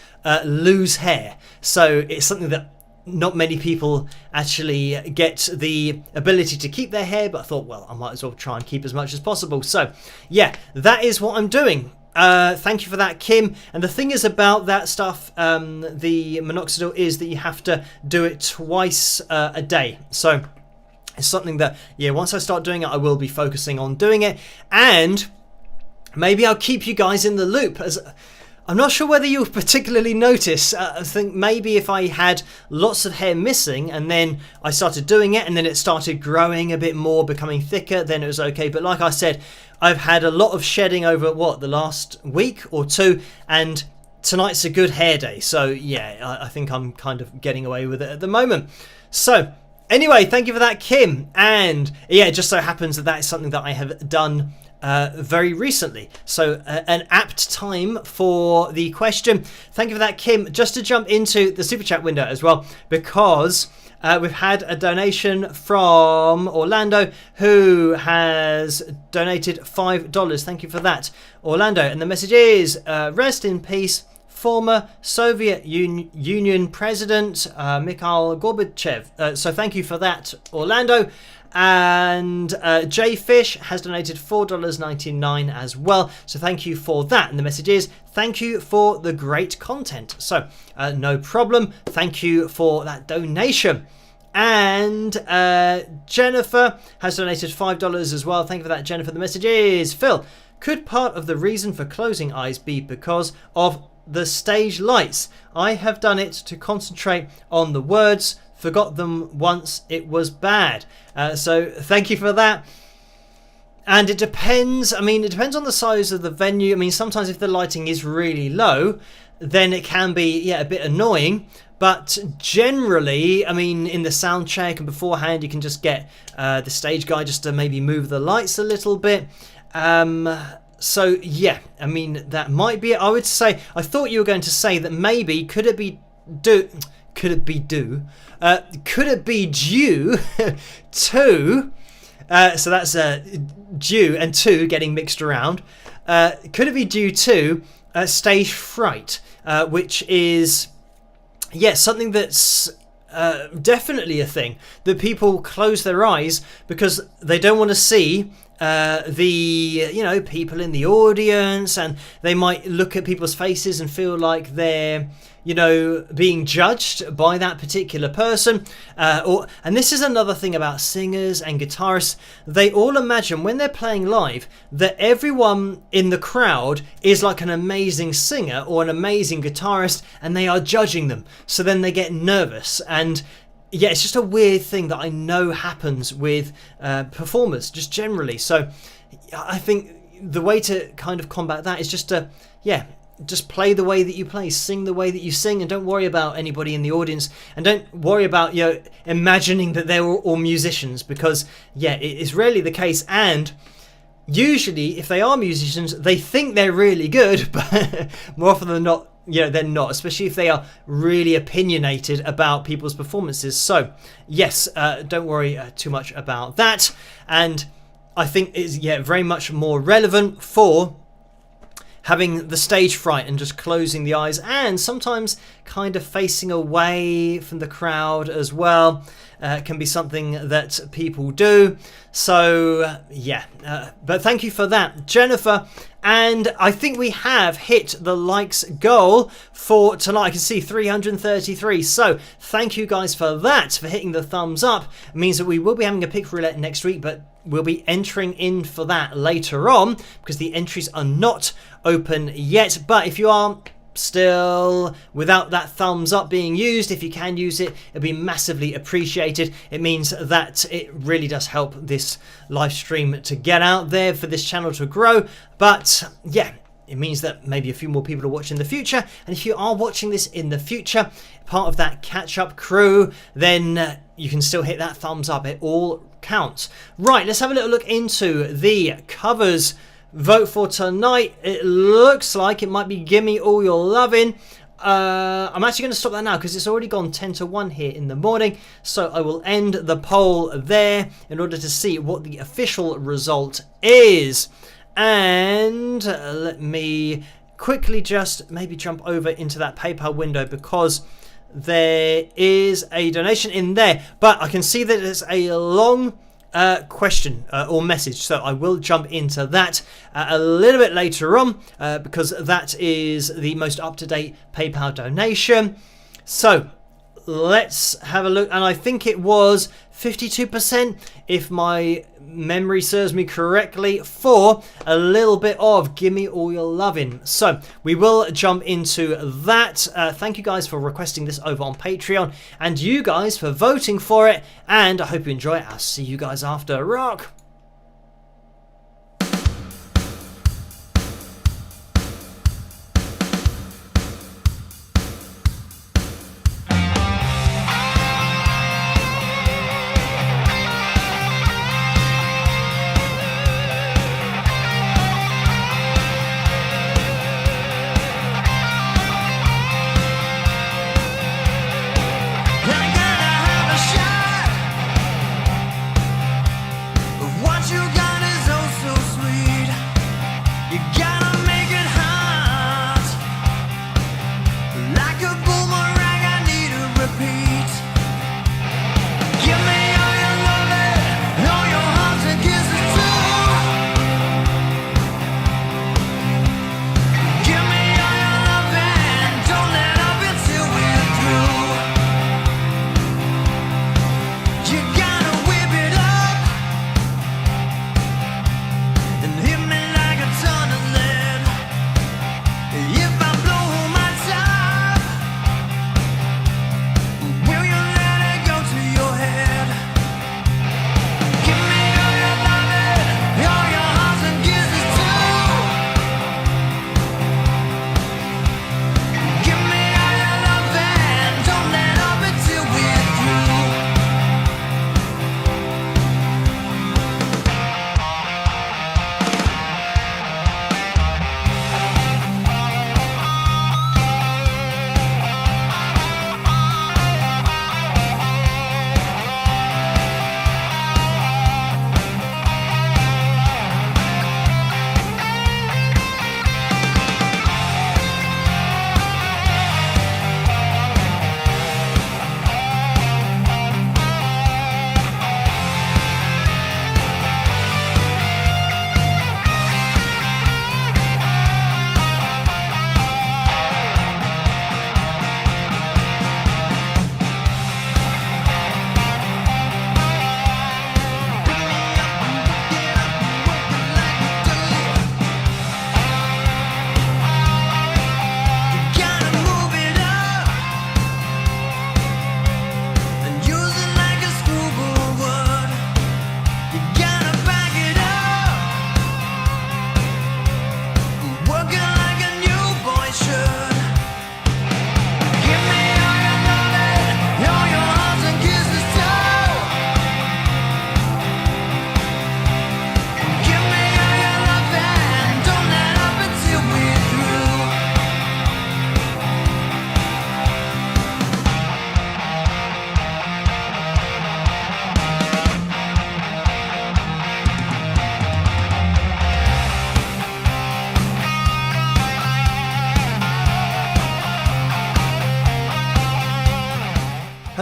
lose hair. So it's something that not many people actually get the ability to keep their hair, but I thought, well, I might as well try and keep as much as possible. So yeah, that is what I'm doing. Thank you for that, Kim. And the thing is about that stuff, the minoxidil, is that you have to do it twice a day. So it's something that, yeah, once I start doing it, I will be focusing on doing it, and maybe I'll keep you guys in the loop. As I'm not sure whether you'll particularly notice. I think maybe if I had lots of hair missing and then I started doing it and then it started growing a bit more, becoming thicker, then it was okay. But like I said, I've had a lot of shedding over, the last week or two, and tonight's a good hair day. So yeah, I think I'm kind of getting away with it at the moment. So anyway, thank you for that, Kim. And yeah, it just so happens that that is something that I have done very recently. So an apt time for the question. Thank you for that, Kim. Just to jump into the super chat window as well, because we've had a donation from Orlando, who has donated $5. Thank you for that, Orlando. And the message is, rest in peace, former Soviet Union President Mikhail Gorbachev. So thank you for that, Orlando. And Jay Fish has donated $4.99 as well. So thank you for that. And the message is, thank you for the great content. So no problem. Thank you for that donation. And Jennifer has donated $5 as well. Thank you for that, Jennifer. The message is, Phil, could part of the reason for closing eyes be because of the stage lights? I have done it to concentrate on the words. Forgot them once, it was bad. So thank you for that. And it depends. I mean, it depends on the size of the venue. I mean, sometimes if the lighting is really low, then it can be a bit annoying. But generally, I mean, in the sound check and beforehand, you can just get the stage guy just to maybe move the lights a little bit. So yeah, I mean, that might be it. I would say, I thought you were going to say that maybe could it be due to so that's due and two getting mixed around. Could it be due to stage fright, which is something that's definitely a thing, that people close their eyes because they don't want to see the people in the audience, and they might look at people's faces and feel like they're being judged by that particular person. And this is another thing about singers and guitarists. They all imagine when they're playing live that everyone in the crowd is like an amazing singer or an amazing guitarist, and they are judging them. So then they get nervous. And yeah, it's just a weird thing that I know happens with performers just generally. So I think the way to kind of combat that is just to, just play the way that you play, sing the way that you sing, and don't worry about anybody in the audience, and don't worry about imagining that they're all musicians, because it is rarely the case. And usually if they are musicians, they think they're really good, but more often than not, they're not, especially if they are really opinionated about people's performances. So yes, don't worry too much about that. And I think it's very much more relevant for having the stage fright and just closing the eyes, and sometimes kind of facing away from the crowd as well. Can be something that people do. So but thank you for that, Jennifer. And I think we have hit the likes goal for tonight. I can see 333. So thank you guys for that, for hitting the thumbs up. It means that we will be having a pick roulette next week, but we'll be entering in for that later on because the entries are not open yet. But if you are still without that thumbs up being used, if you can use it, it'd be massively appreciated. It means that it really does help this live stream to get out there, for this channel to grow. But it means that maybe a few more people are watching in the future, and if you are watching this in the future, part of that catch-up crew, then you can still hit that thumbs up. It all counts. Right, let's have a little look into the covers vote for tonight. It looks like it might be Gimme All Your Lovin'. I'm actually going to stop that now because it's already gone 10-1 here in the morning. So I will end the poll there in order to see what the official result is. And let me quickly just maybe jump over into that PayPal window because there is a donation in there. But I can see that it's a long question or message, so I will jump into that a little bit later on because that is the most up-to-date PayPal donation. So let's have a look, and I think it was 52%, if my memory serves me correctly, for a little bit of Gimme All Your Lovin'. So we will jump into that. Thank you guys for requesting this over on Patreon, and you guys for voting for it, and I hope you enjoy it. I'll see you guys after. Rock!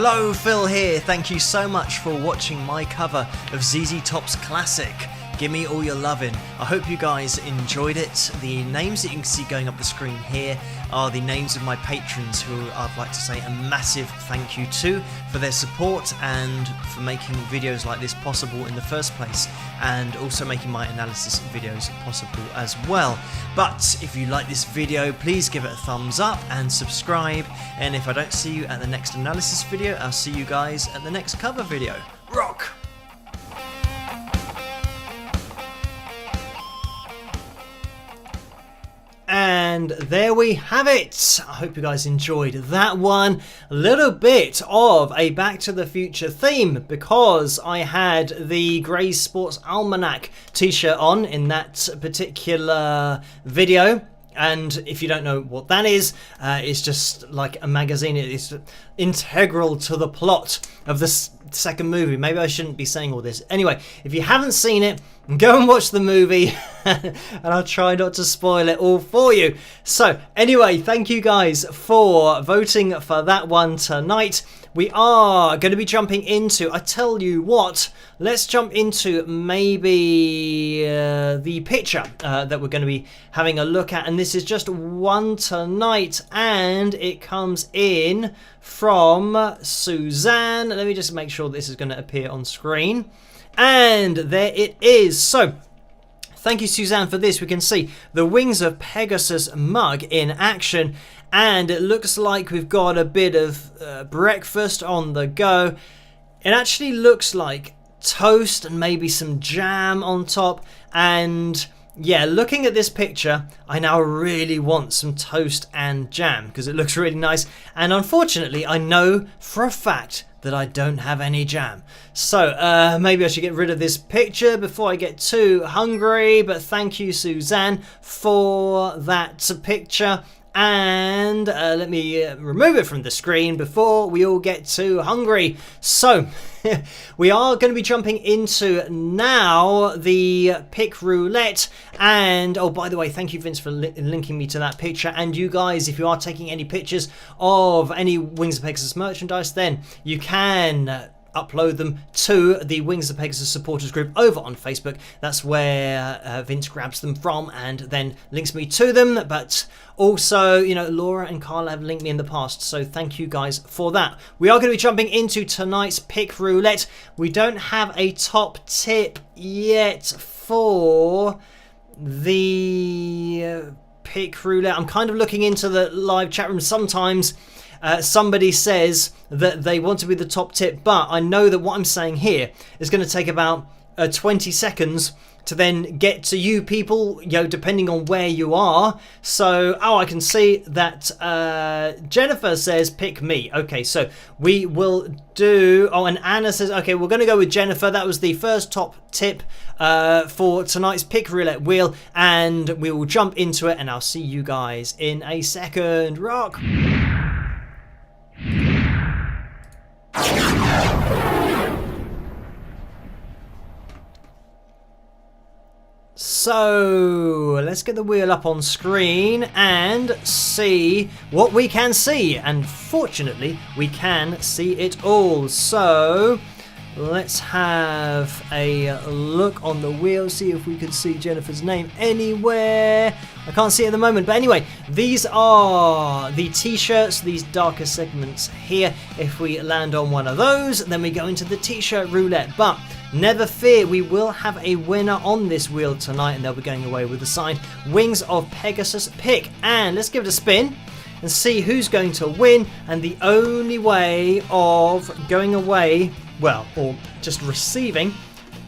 Hello, Phil here. Thank you so much for watching my cover of ZZ Top's classic, Gimme All Your Lovin'. I hope you guys enjoyed it. The names that you can see going up the screen here are the names of my patrons who I'd like to say a massive thank you to for their support and for making videos like this possible in the first place, and also making my analysis videos possible as well. But if you like this video, please give it a thumbs up and subscribe, and if I don't see you at the next analysis video, I'll see you guys at the next cover video. Rock! And there we have it. I hope you guys enjoyed that one. A little bit of a Back to the Future theme because I had the Gray's Sports Almanac t-shirt on in that particular video. And if you don't know what that is, it's just like a magazine. It's integral to the plot of the second movie. Maybe I shouldn't be saying all this. Anyway, if you haven't seen it, go and watch the movie and I'll try not to spoil it all for you. So anyway, thank you guys for voting for that one tonight. We are going to be jumping into, I tell you what, let's jump into maybe the picture that we're going to be having a look at. And this is just one tonight, and it comes in from Suzanne. Let me just make sure this is going to appear on screen. And there it is. So thank you, Suzanne, for this. We can see the Wings of Pegasus mug in action, and it looks like we've got a bit of breakfast on the go. It actually looks like toast and maybe some jam on top. And yeah, looking at this picture, I now really want some toast and jam because it looks really nice. And unfortunately, I know for a fact that I don't have any jam. So maybe I should get rid of this picture before I get too hungry. But thank you, Suzanne, for that picture. And let me remove it from the screen before we all get too hungry. So we are going to be jumping into now the pick roulette. And oh, by the way, thank you, Vince, for linking me to that picture. And you guys, if you are taking any pictures of any Wings of Pegasus merchandise, then you can upload them to the Wings of Pegasus supporters group over on Facebook. That's where Vince grabs them from and then links me to them. But also, you know, Laura and Carla have linked me in the past, so thank you guys for that. We are going to be jumping into tonight's pick roulette. We don't have a top tip yet for the pick roulette. I'm kind of looking into the live chat room. Sometimes somebody says that they want to be the top tip, but I know that what I'm saying here is going to take about 20 seconds to then get to you people, you know, depending on where you are. So, oh, I can see that Jennifer says pick me. Okay, so we will do, oh, and Anna says, okay, we're going to go with Jennifer. That was the first top tip for tonight's pick roulette wheel, and we will jump into it, and I'll see you guys in a second. Rock! So let's get the wheel up on screen and see what we can see. And fortunately, we can see it all. So let's have a look on the wheel, see if we can see Jennifer's name anywhere. I can't see it at the moment, but anyway, these are the t-shirts, these darker segments here. If we land on one of those, then we go into the t-shirt roulette. But never fear, we will have a winner on this wheel tonight, and they'll be going away with the signed Wings of Pegasus pick. And let's give it a spin and see who's going to win. And the only way of going away, well, or just receiving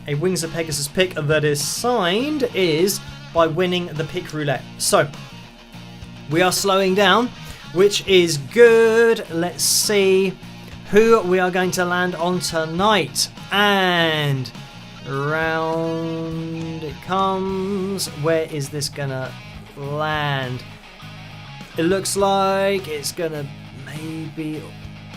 a Wings of Pegasus pick that is signed, is by winning the pick roulette. So we are slowing down, which is good. Let's see who we are going to land on tonight. And round it comes. Where is this gonna land? It looks like it's gonna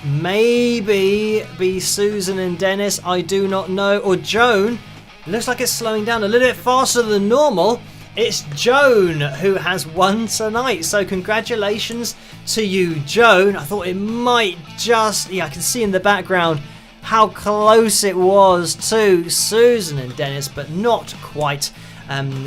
maybe be Susan and Dennis. I do not know. Or Joan. It looks like it's slowing down a little bit faster than normal. it's Joan who has won tonight. So congratulations to you, Joan. I thought it might just, I can see in the background how close it was to Susan and Dennis, but not quite.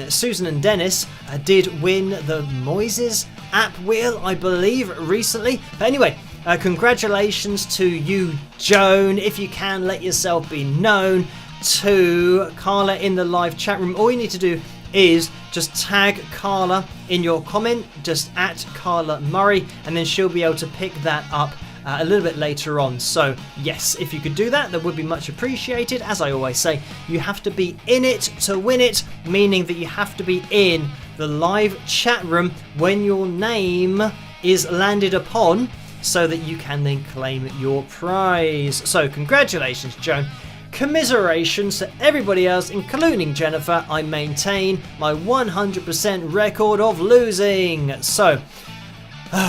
Susan and Dennis did win the Moises app wheel, I believe, recently. But anyway, congratulations to you, Joan. If you can, let yourself be known to Carla in the live chat room. All you need to do is just tag Carla in your comment, just at Carla Murray, and then she'll be able to pick that up a little bit later on. So yes, if you could do that, that would be much appreciated. As I always say, you have to be in it to win it, meaning that you have to be in the live chat room when your name is landed upon, so that you can then claim your prize. So congratulations, Joan. Commiserations to everybody else, including Jennifer. I maintain my 100% record of losing. So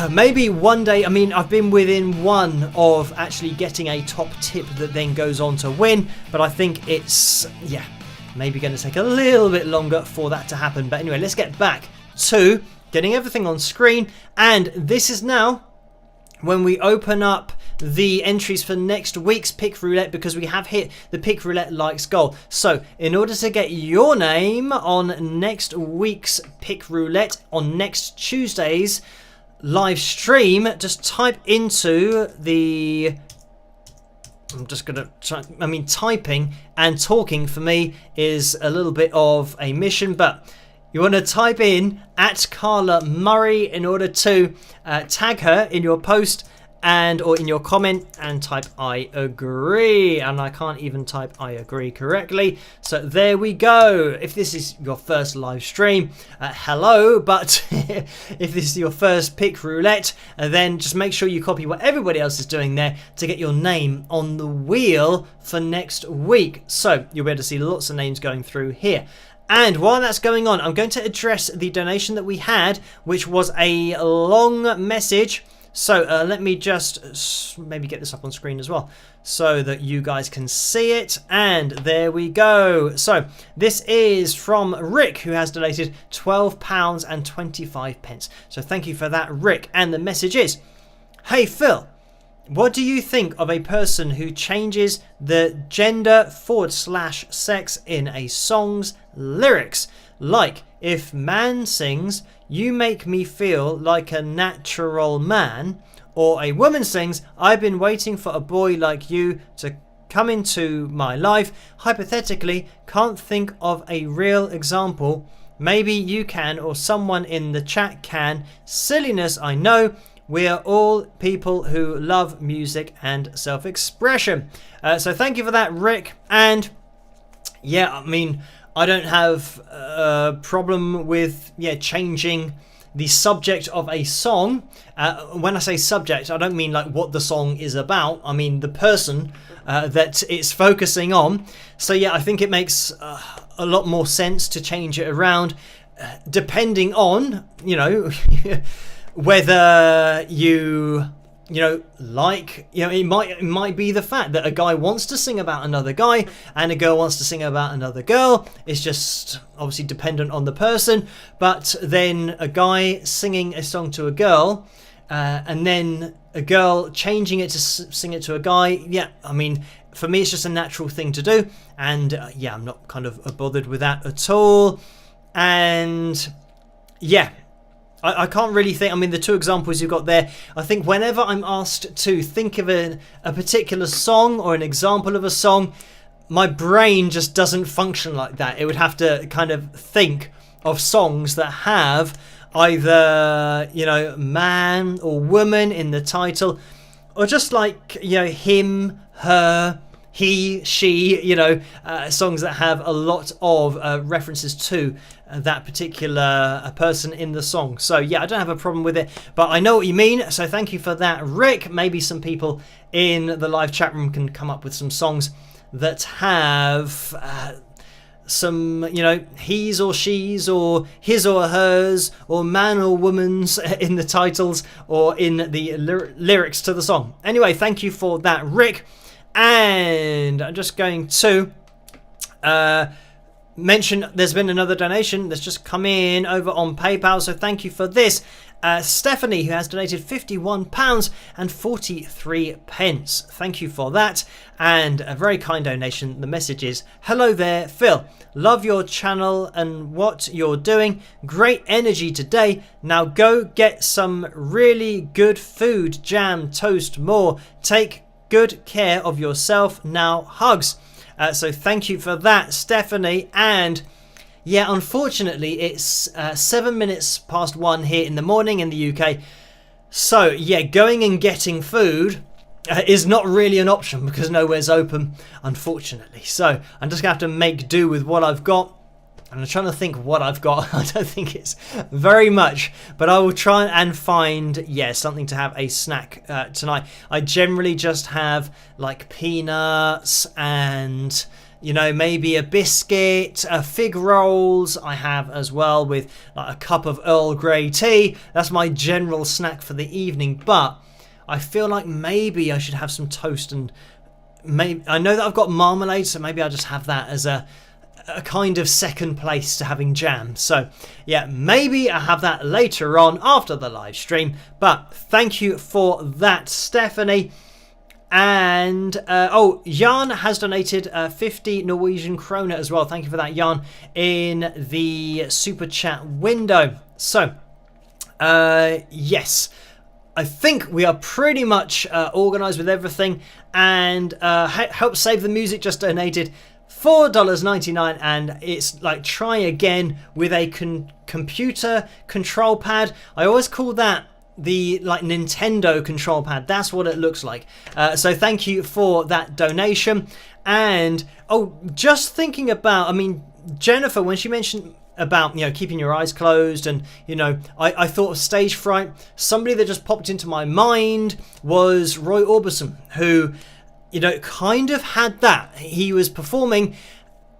maybe one day, I've been within one of actually getting a top tip that then goes on to win, but I think it's, maybe going to take a little bit longer for that to happen. But anyway, let's get back to getting everything on screen, and this is now when we open up the entries for next week's Pick Roulette, because we have hit the Pick Roulette likes goal. So in order to get your name on next week's Pick Roulette on next Tuesday's live stream, just type into the, I'm just gonna try, typing and talking for me is a little bit of a mission, but you want to type in at Carla Murray in order to tag her in your post and or in your comment, and type I agree. And I can't even type I agree correctly, so there we go. If this is your first live stream, hello, but if this is your first Pick Roulette, then just make sure you copy what everybody else is doing there to get your name on the wheel for next week. So you'll be able to see lots of names going through here. And while that's going on, I'm going to address the donation that we had, which was a long message. So let me just maybe get this up on screen as well so that you guys can see it. And there we go. So this is from Rick, who has donated £12.25. So thank you for that, Rick. And the message is, hey Phil, what do you think of a person who changes the gender/sex in a song's lyrics? Like, if man sings, you make me feel like a natural man, or a woman sings, I've been waiting for a boy like you to come into my life. Hypothetically, can't think of a real example. Maybe you can, or someone in the chat can. Silliness, I know. We are all people who love music and self-expression. So thank you for that, Rick. And yeah, I don't have a problem with changing the subject of a song. When I say subject, I don't mean like what the song is about. I mean the person that it's focusing on. So yeah, I think it makes a lot more sense to change it around, depending on, whether you it might be the fact that a guy wants to sing about another guy and a girl wants to sing about another girl. It's just obviously dependent on the person. But then a guy singing a song to a girl and then a girl changing it to sing it to a guy, for me it's just a natural thing to do. And I'm not kind of bothered with that at all. And I can't really think. The two examples you've got there, I think whenever I'm asked to think of a particular song or an example of a song, my brain just doesn't function like that. It would have to kind of think of songs that have either, man or woman in the title, or just like, him, her, he, she, songs that have a lot of references to that particular person in the song. So yeah, I don't have a problem with it, but I know what you mean. So thank you for that, Rick. Maybe some people in the live chat room can come up with some songs that have some, he's or she's or his or hers or man or woman's in the titles or in the lyrics to the song. Anyway, thank you for that, Rick. And I'm just going to mention there's been another donation that's just come in over on PayPal, so thank you for this. Stephanie, who has donated £51.43. Thank you for that, and a very kind donation. The message is, hello there, Phil. Love your channel and what you're doing. Great energy today. Now go get some really good food, jam, toast, more. Take good care of yourself. Now, hugs. So thank you for that, Stephanie. And yeah, unfortunately, it's 7 minutes past 1 here in the morning in the UK. So yeah, going and getting food is not really an option because nowhere's open, unfortunately. So I'm just going to have to make do with what I've got. And I'm trying to think what I've got. I don't think it's very much, but I will try and find, something to have a snack tonight. I generally just have like peanuts and, maybe a biscuit, fig rolls I have as well, with like a cup of Earl Grey tea. That's my general snack for the evening, but I feel like maybe I should have some toast, and maybe I know that I've got marmalade, so maybe I'll just have that as a kind of second place to having jam. So yeah, maybe I'll have that later on after the live stream. But thank you for that, Stephanie. And Jan has donated 50 Norwegian kroner as well. Thank you for that, Jan, in the super chat window. So yes, I think we are pretty much organised with everything. And Help Save the Music just donated $4.99, and it's like try again with a computer control pad. I always call that the like Nintendo control pad. That's what it looks like. So thank you for that donation. And just thinking about, Jennifer, when she mentioned about keeping your eyes closed, and I thought of stage fright. Somebody that just popped into my mind was Roy Orbison, who kind of had that. He was performing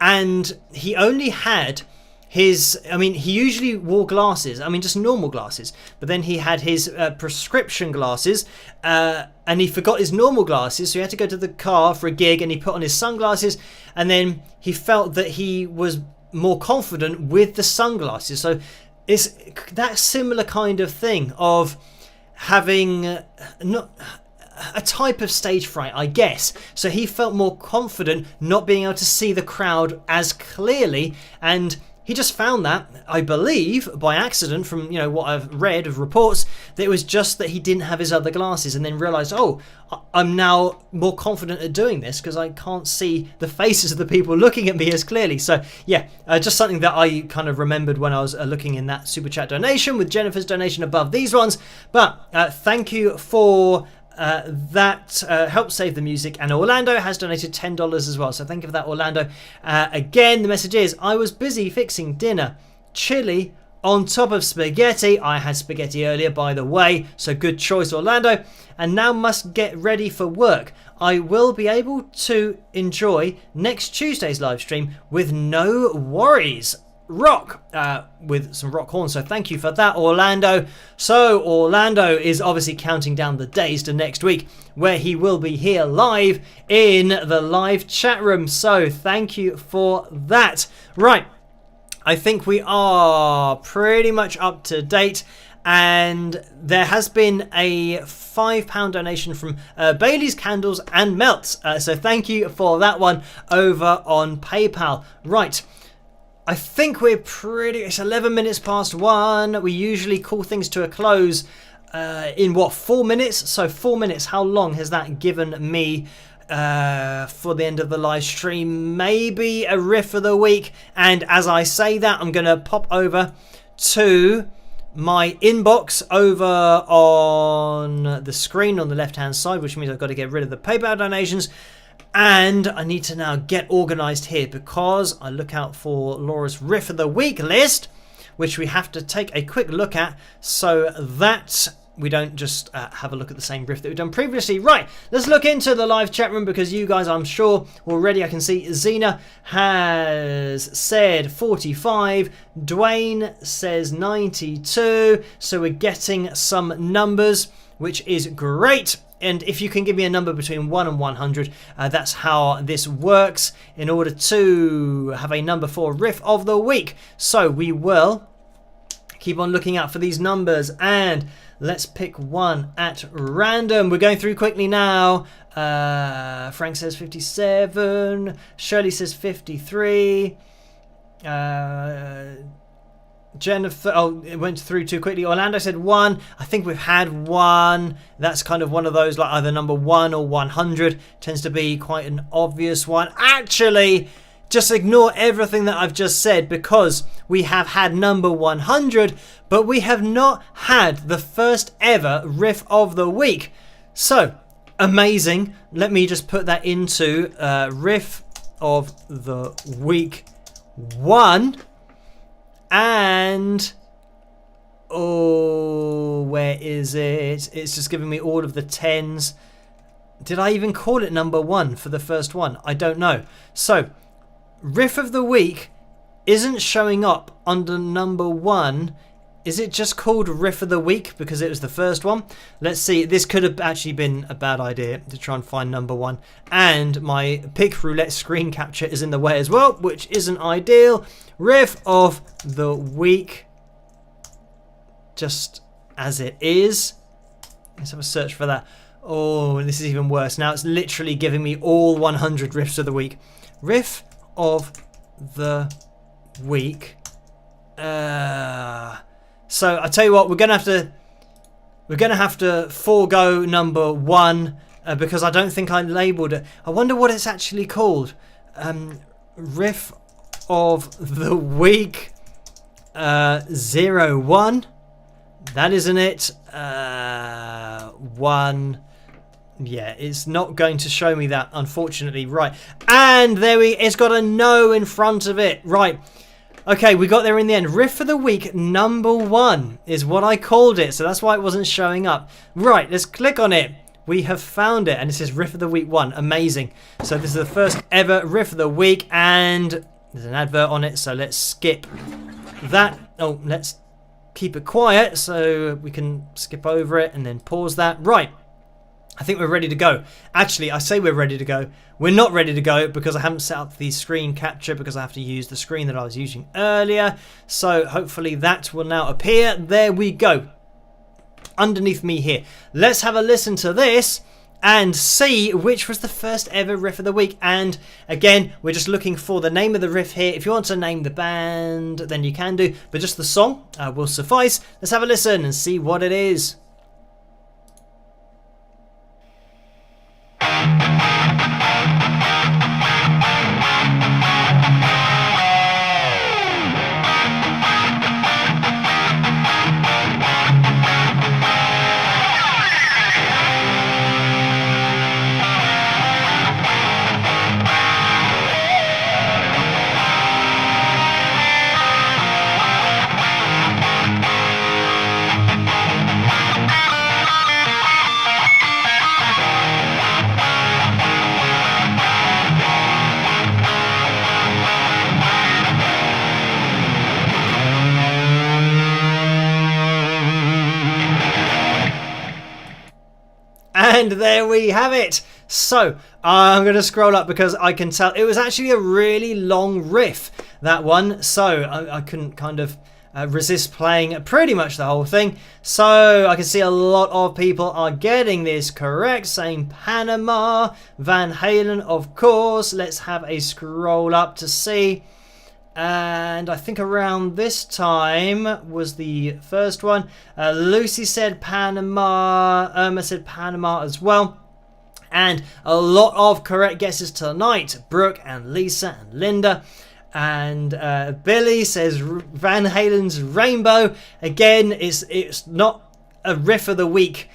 and he only had his, he usually wore glasses, just normal glasses, but then he had his prescription glasses and he forgot his normal glasses, so he had to go to the car for a gig and he put on his sunglasses, and then he felt that he was more confident with the sunglasses. So it's that similar kind of thing of having not a type of stage fright, I guess. So he felt more confident not being able to see the crowd as clearly, and he just found that, I believe, by accident from what I've read of reports, that it was just that he didn't have his other glasses, and then realised, I'm now more confident at doing this because I can't see the faces of the people looking at me as clearly. So yeah, just something that I kind of remembered when I was looking in that super chat donation with Jennifer's donation above these ones. But thank you for that. Help Save the Music, and Orlando has donated $10 as well, so thank you for that, Orlando. Again, the message is, I was busy fixing dinner, chili on top of spaghetti. I had spaghetti earlier, by the way, so good choice, Orlando, and now must get ready for work. I will be able to enjoy next Tuesday's live stream with no worries. Rock with some rock horns, so thank you for that, Orlando. So Orlando is obviously counting down the days to next week, where he will be here live in the live chat room, so thank you for that. Right, I think we are pretty much up to date, and there has been a £5 donation from Bailey's Candles and Melts, so thank you for that one over on PayPal. Right, I think it's 11 minutes past 1. We usually call things to a close in 4 minutes? So 4 minutes, how long has that given me for the end of the live stream? Maybe a riff of the week. And as I say that, I'm going to pop over to my inbox over on the screen on the left hand side, which means I've got to get rid of the PayPal donations. And I need to now get organised here because I look out for Laura's Riff of the Week list, which we have to take a quick look at so that we don't just have a look at the same riff that we've done previously. Right, let's look into the live chat room because you guys, I'm sure, already, I can see Zena has said 45, Dwayne says 92, so we're getting some numbers, which is great. And if you can give me a number between 1 and 100, that's how this works in order to have a number for Riff of the Week. So we will keep on looking out for these numbers, and let's pick one at random. We're going through quickly now. Frank says 57. Shirley says 53. Jennifer, oh, it went through too quickly. Orlando said 1. I think we've had 1. That's kind of one of those, like either number 1 or 100. Tends to be quite an obvious one. Actually, just ignore everything that I've just said, because we have had number 100, but we have not had the first ever Riff of the Week. So, amazing. Let me just put that into Riff of the Week 1. And, oh, where is it? It's just giving me all of the 10s. Did I even call it number 1 for the first one? I don't know. So, Riff of the Week isn't showing up under number 1. Is it just called Riff of the Week because it was the first one? Let's see. This could have actually been a bad idea to try and find number 1. And my pick roulette screen capture is in the way as well, which isn't ideal. Riff of the Week, just as it is. Let's have a search for that. Oh, this is even worse. Now it's literally giving me all 100 Riffs of the Week. Riff of the Week. So I tell you what, we're gonna have to forego number 1 because I don't think I labelled it. I wonder what it's actually called. Riff of the Week 01. That isn't it. 1. Yeah, it's not going to show me that, unfortunately. Right, and it's got a no in front of it. Right. Okay, we got there in the end. Riff of the Week number 1 is what I called it, so that's why it wasn't showing up. Right, let's click on it. We have found it, and it says Riff of the Week 1. Amazing. So this is the first ever Riff of the Week, and there's an advert on it, so let's skip that. Oh, let's keep it quiet so we can skip over it and then pause that. Right. I think we're ready to go. Actually, I say we're ready to go. We're not ready to go because I haven't set up the screen capture because I have to use the screen that I was using earlier. So hopefully that will now appear. There we go. Underneath me here. Let's have a listen to this and see which was the first ever Riff of the Week. And again, we're just looking for the name of the riff here. If you want to name the band, then you can do. But just the song will suffice. Let's have a listen and see what it is. And there we have it. So I'm going to scroll up because I can tell it was actually a really long riff, that one. So I couldn't kind of resist playing pretty much the whole thing. So I can see a lot of people are getting this correct, saying Panama, Van Halen, of course. Let's have a scroll up to see. And I think around this time was the first one. Lucy said Panama. Irma said Panama as well. And a lot of correct guesses tonight. Brooke and Lisa and Linda. And Billy says Van Halen's Rainbow. Again, it's not a Riff of the Week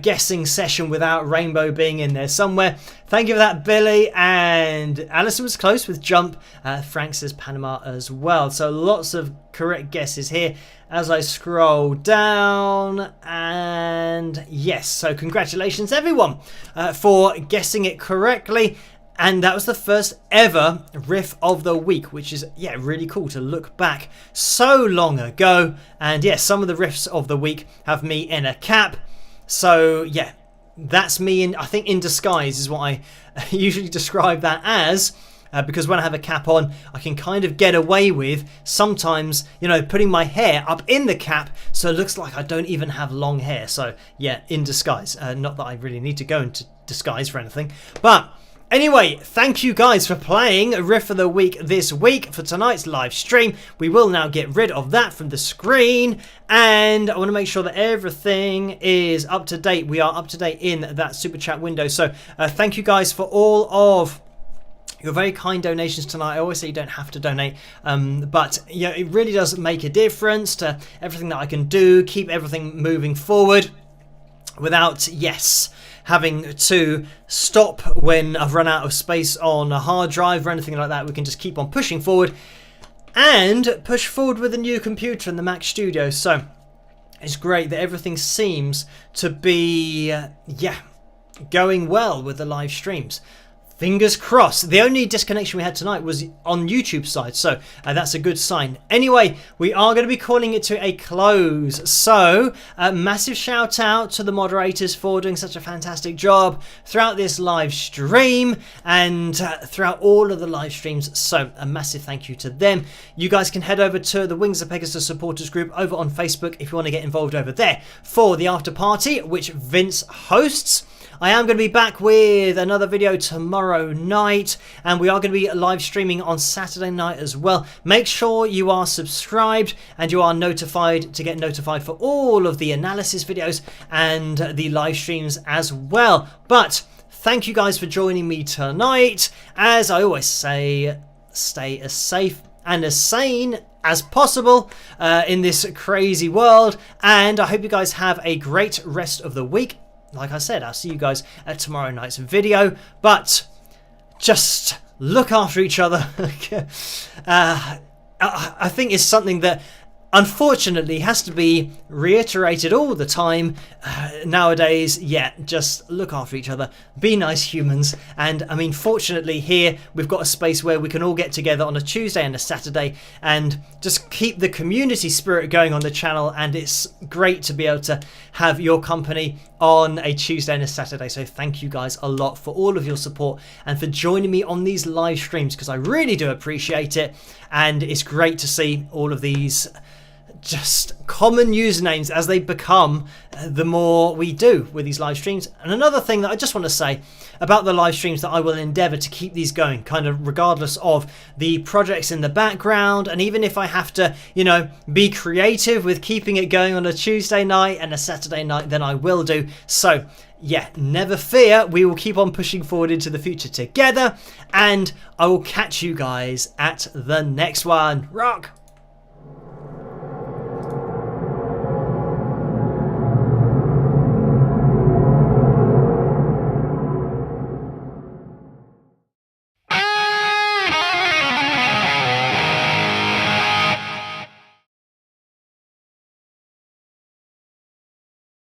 guessing session without Rainbow being in there somewhere. Thank you for that, Billy. And Alison was close with Jump. Frank says Panama as well. So lots of correct guesses here as I scroll down. And yes, so congratulations everyone for guessing it correctly. And that was the first ever Riff of the Week, which is, yeah, really cool to look back so long ago. And yes, some of the Riffs of the Week have me in a cap. So yeah, that's me I think in disguise is what I usually describe that as. Because when I have a cap on, I can kind of get away with sometimes, you know, putting my hair up in the cap so it looks like I don't even have long hair. So yeah, in disguise. Not that I really need to go into disguise for anything. But anyway, thank you guys for playing Riff of the Week this week for tonight's live stream. We will now get rid of that from the screen. And I want to make sure that everything is up to date. We are up to date in that super chat window. So thank you guys for all of your very kind donations tonight. I always say you don't have to donate, but yeah, it really does make a difference to everything that I can do, keep everything moving forward without, yes, having to stop when I've run out of space on a hard drive or anything like that. We can just keep on pushing forward and push forward with the new computer and the Mac Studio. So it's great that everything seems to be, yeah, going well with the live streams. Fingers crossed. The only disconnection we had tonight was on YouTube side, so that's a good sign. Anyway, we are going to be calling it to a close. So, massive shout out to the moderators for doing such a fantastic job throughout this live stream and throughout all of the live streams. So, a massive thank you to them. You guys can head over to the Wings of Pegasus supporters group over on Facebook if you want to get involved over there for the after party, which Vince hosts. I am going to be back with another video tomorrow night, and we are going to be live streaming on Saturday night as well. Make sure you are subscribed and you are notified to get notified for all of the analysis videos and the live streams as well. But thank you guys for joining me tonight. As I always say, stay as safe and as sane as possible in this crazy world, and I hope you guys have a great rest of the week. Like I said, I'll see you guys at tomorrow night's video, but just look after each other. I think it's something that unfortunately has to be reiterated all the time nowadays. Yeah, just look after each other, be nice humans. And I mean, fortunately here we've got a space where we can all get together on a Tuesday and a Saturday and just keep the community spirit going on the channel, and it's great to be able to have your company on a Tuesday and a Saturday. So thank you guys a lot for all of your support and for joining me on these live streams, because I really do appreciate it, and it's great to see all of these just common usernames as they become the more we do with these live streams. And another thing that I just want to say about the live streams, that I will endeavour to keep these going kind of regardless of the projects in the background, and even if I have to, you know, be creative with keeping it going on a Tuesday night and a Saturday night, then I will do. So yeah, never fear, we will keep on pushing forward into the future together, and I will catch you guys at the next one. Rock!